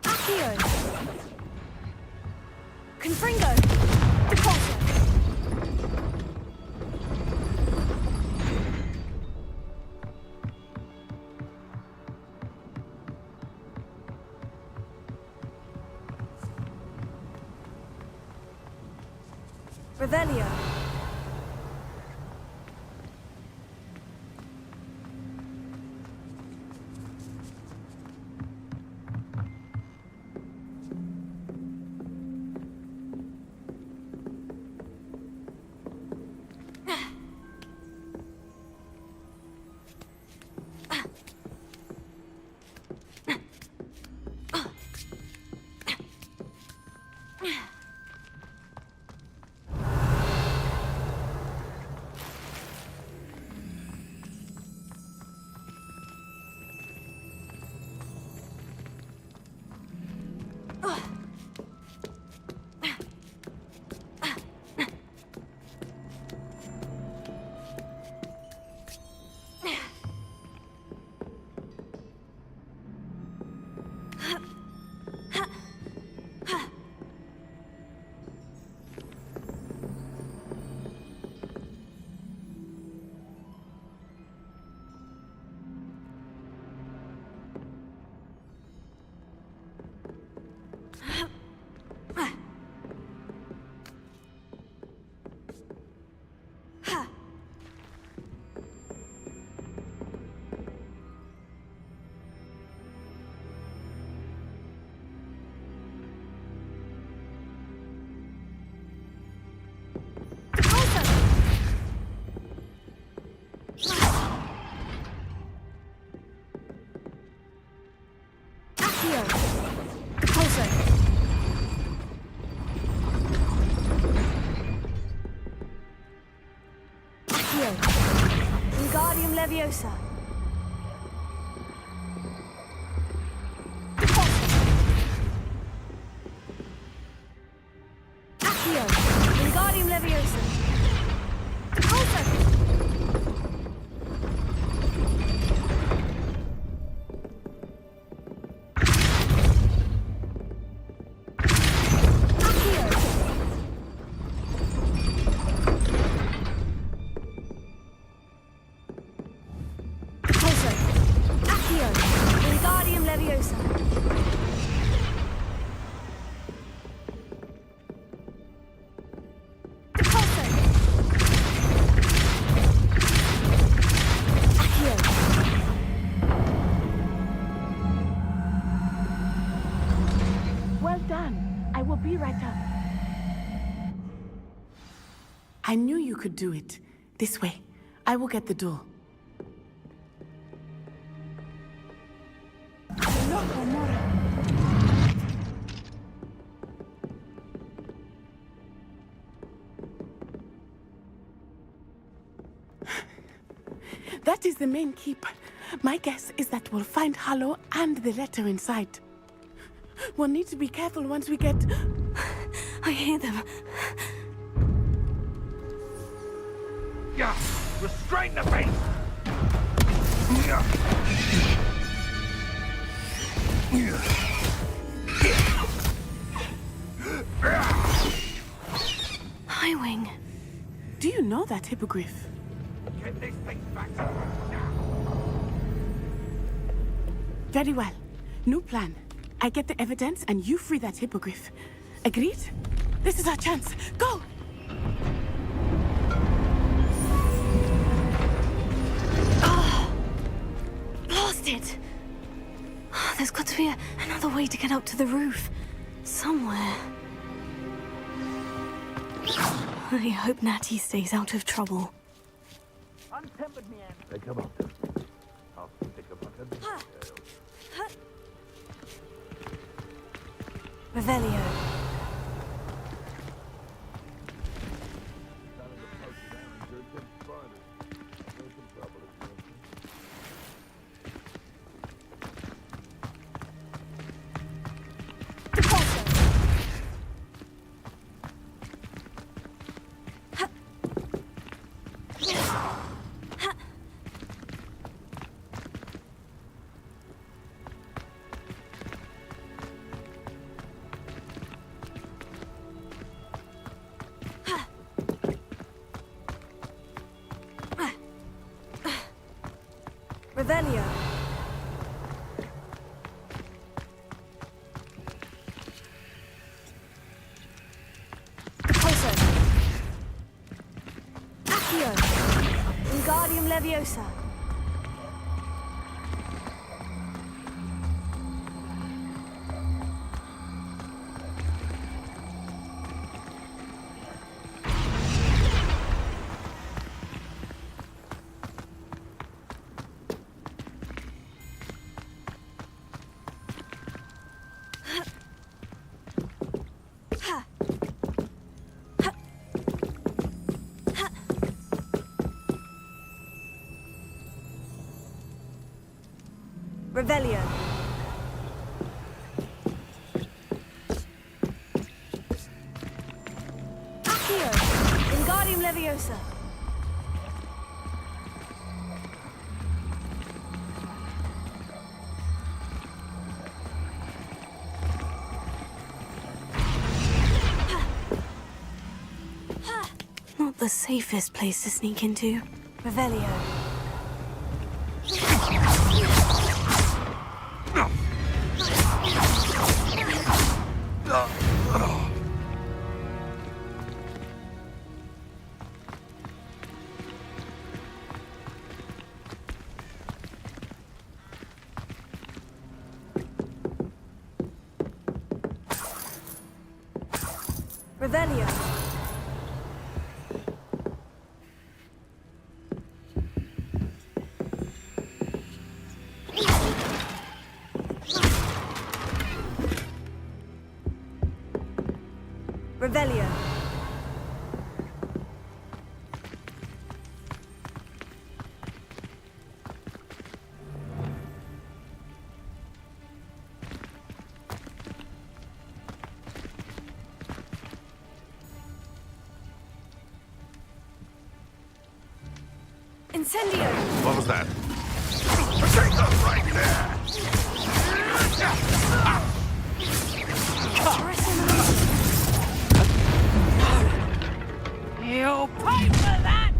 Accio. Confringo. Deposit. Revelio. Wingardium Leviosa. Accio. Wingardium Leviosa. Accio. Leviosa. Well done. I will be right up. I knew you could do it. This way. I will get the door. That is the main keep. My guess is that we'll find Harlow and the letter inside. We'll need to be careful once we get... I hear them. Yeah, restrain the beast! Highwing. Do you know that hippogriff? Get this thing back to Very well. New plan. I get the evidence and you free that hippogriff. Agreed? This is our chance. Go! Blasted! There's got to be another way to get up to the roof. Somewhere. I hope Natty stays out of trouble. Untempered me, Anne. Hey, come on. I'll stick a bucket. Revelio. Revelio. Repulso. Accio. Wingardium Leviosa. Revelio. Accio. Wingardium Leviosa. Not the safest place to sneak into. Revelio. Revelio. Revelio. Incendio! What was that? Take them right there! You'll pay for that!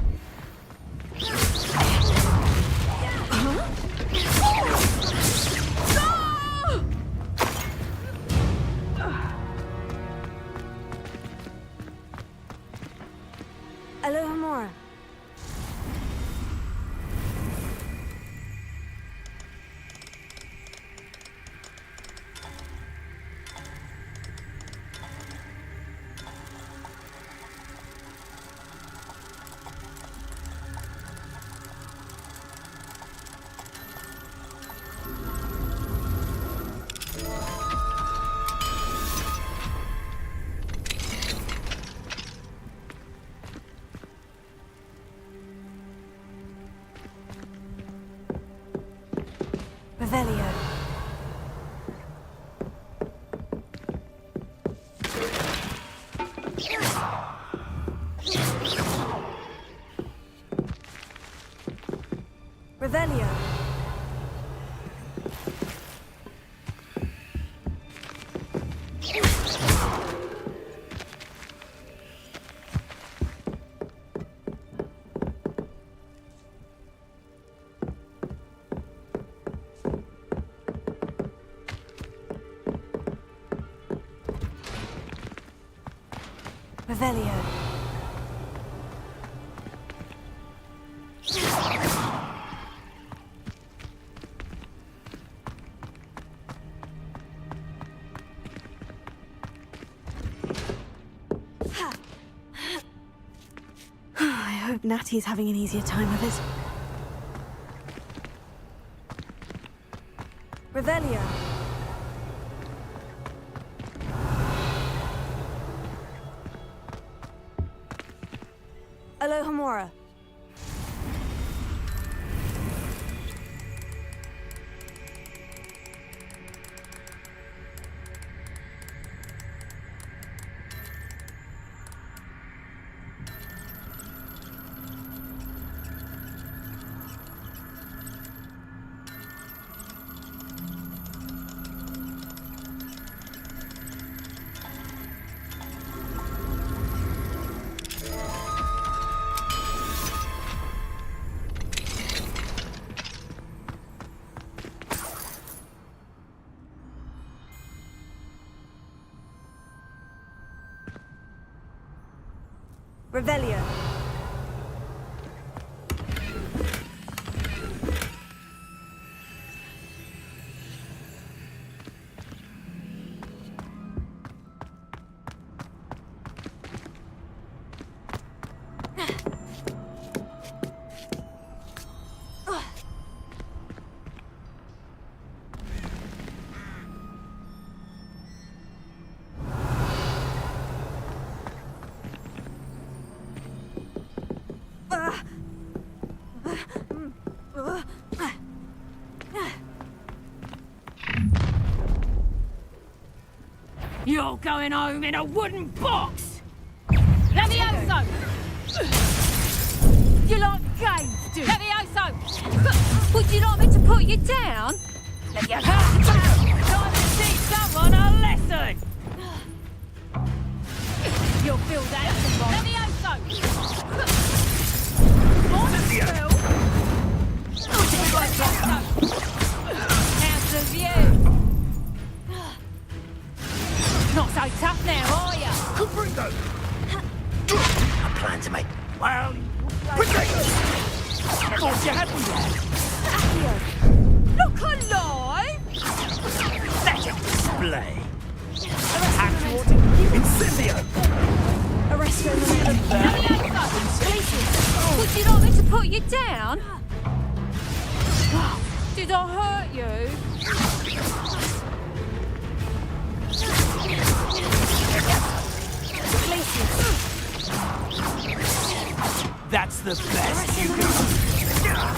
Huh? Revelio. Revelio. Revelio. I hope Natty's having an easier time of it. Revelio. Alohomora. Revelio. You're going home in a wooden box! Levioso! You like games, do you? Levioso! Would you like me to put you down? Levioso! Time to teach someone a lesson! You'll feel that tomorrow. Levioso! How's the view? Not so tough now, are ya? Comprendo! I plan to make... Well... Thought you had me there. Look alive! Pathetic display. Actual incendio! Arresto the Would you like me to put you down? Did I hurt you? That's the best you got.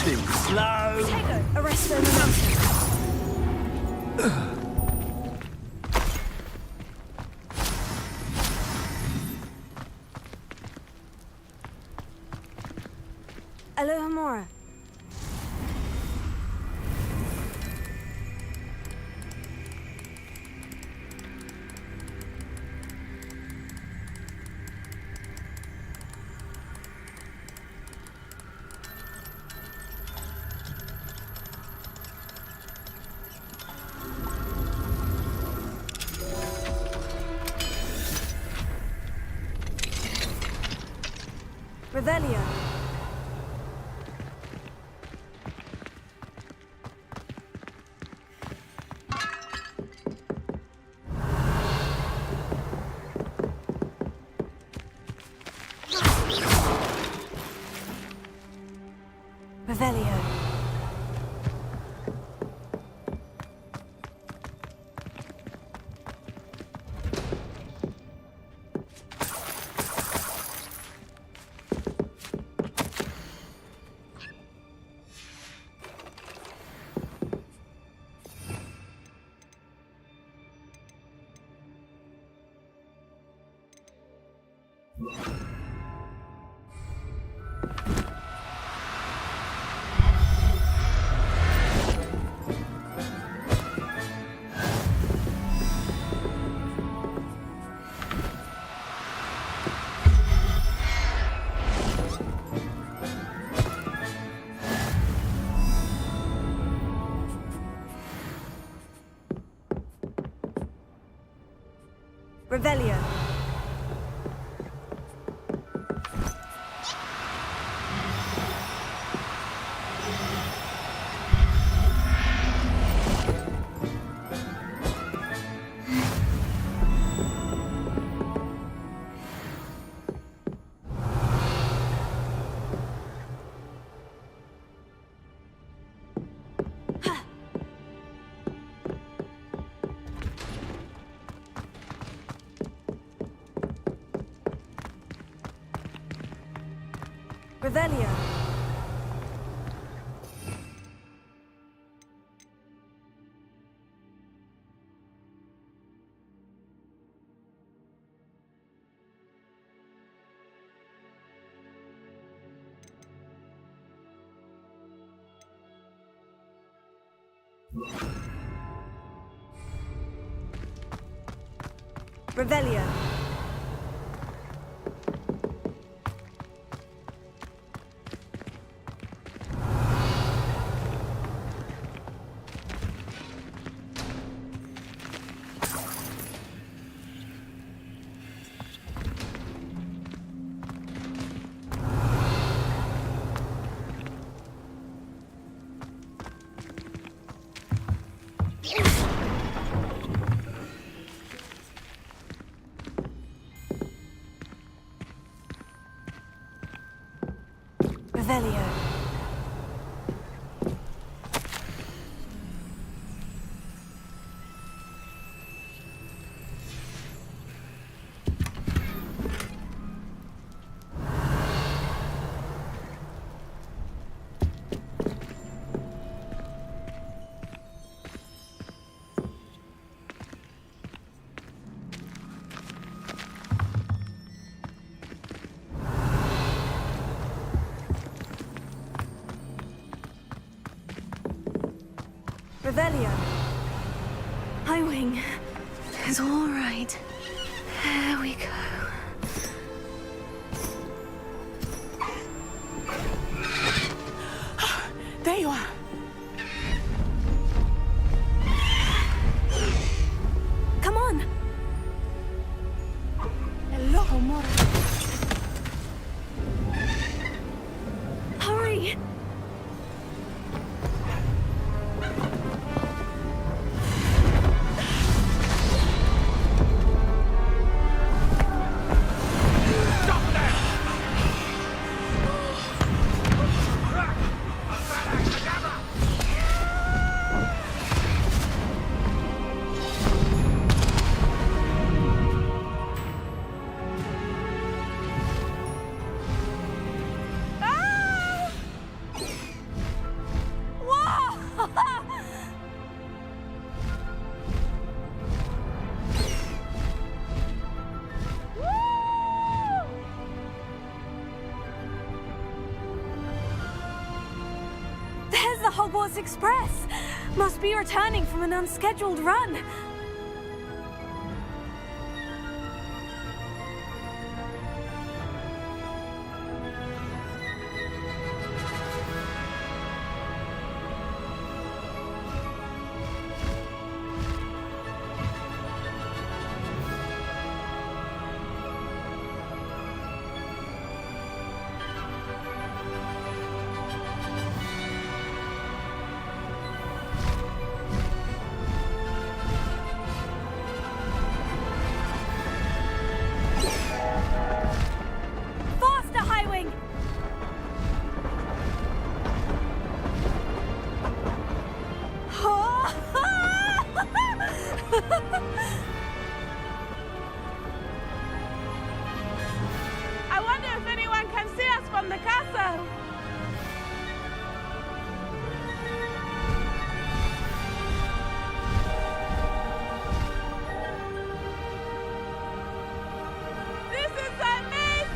Too slow. Arresto the Alohomora. Revelio. Revelio. Revelio. Revelio. Revelio. Revelio. Revelio. Highwing. It's all right. There we go. There you are. Come on. Hello, Mora. Hurry. There's the Hogwarts Express. Must be returning from an unscheduled run. I wonder if anyone can see us from the castle. This is amazing!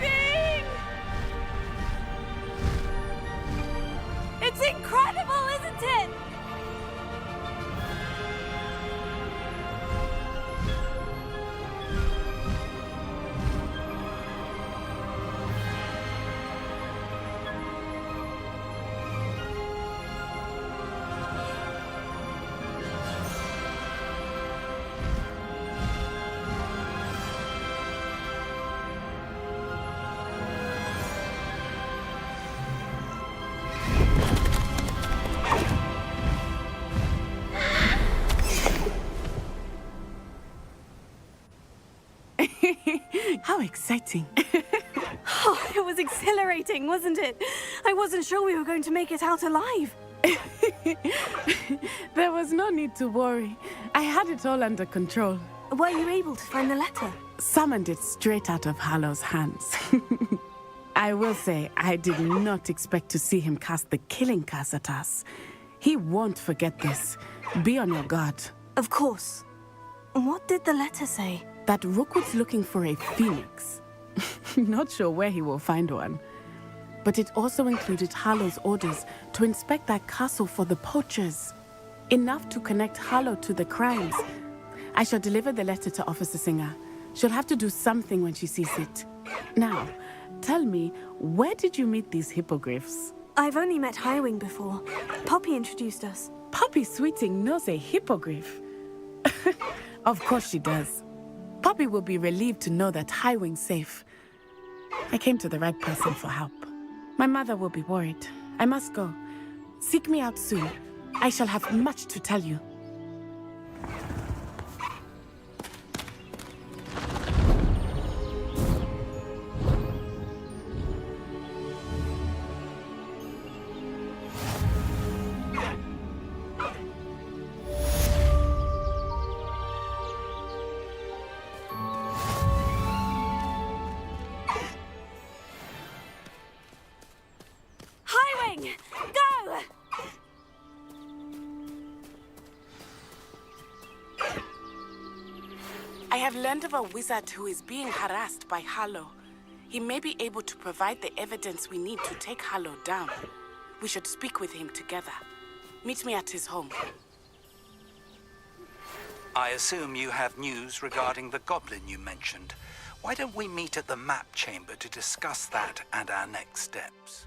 exciting. Oh, it was exhilarating, wasn't it? I wasn't sure we were going to make it out alive. There was no need to worry. I had it all under control. Were you able to find the letter? Summoned it straight out of Harlow's hands. I will say, I did not expect to see him cast the killing curse at us. He won't forget this. Be on your guard. Of course. What did the letter say? That Rookwood's looking for a phoenix. Not sure where he will find one. But it also included Harlow's orders to inspect that castle for the poachers. Enough to connect Harlow to the crimes. I shall deliver the letter to Officer Singer. She'll have to do something when she sees it. Now, tell me, where did you meet these hippogriffs? I've only met Highwing before. Poppy introduced us. Poppy Sweeting knows a hippogriff. Of course she does. Poppy will be relieved to know that Highwing's safe. I came to the right person for help. My mother will be worried. I must go. Seek me out soon. I shall have much to tell you. Highwing! Go! I have learned of a wizard who is being harassed by Harlow. He may be able to provide the evidence we need to take Harlow down. We should speak with him together. Meet me at his home. I assume you have news regarding the goblin you mentioned. Why don't we meet at the map chamber to discuss that and our next steps?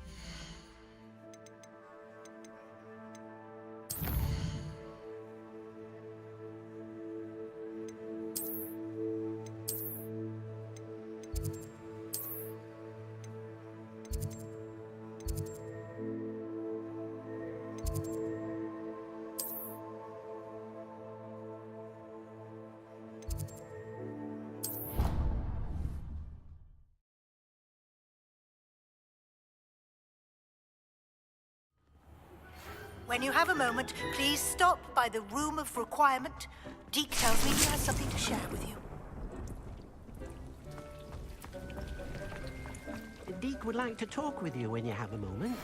When you have a moment, please stop by the Room of Requirement. Deke tells me he has something to share with you. Deke would like to talk with you when you have a moment.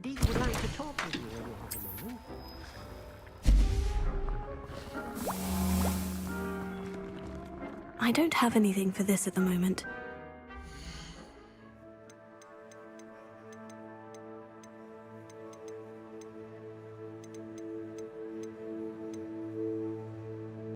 Deke would like to talk with you when you have a moment. I don't have anything for this at the moment.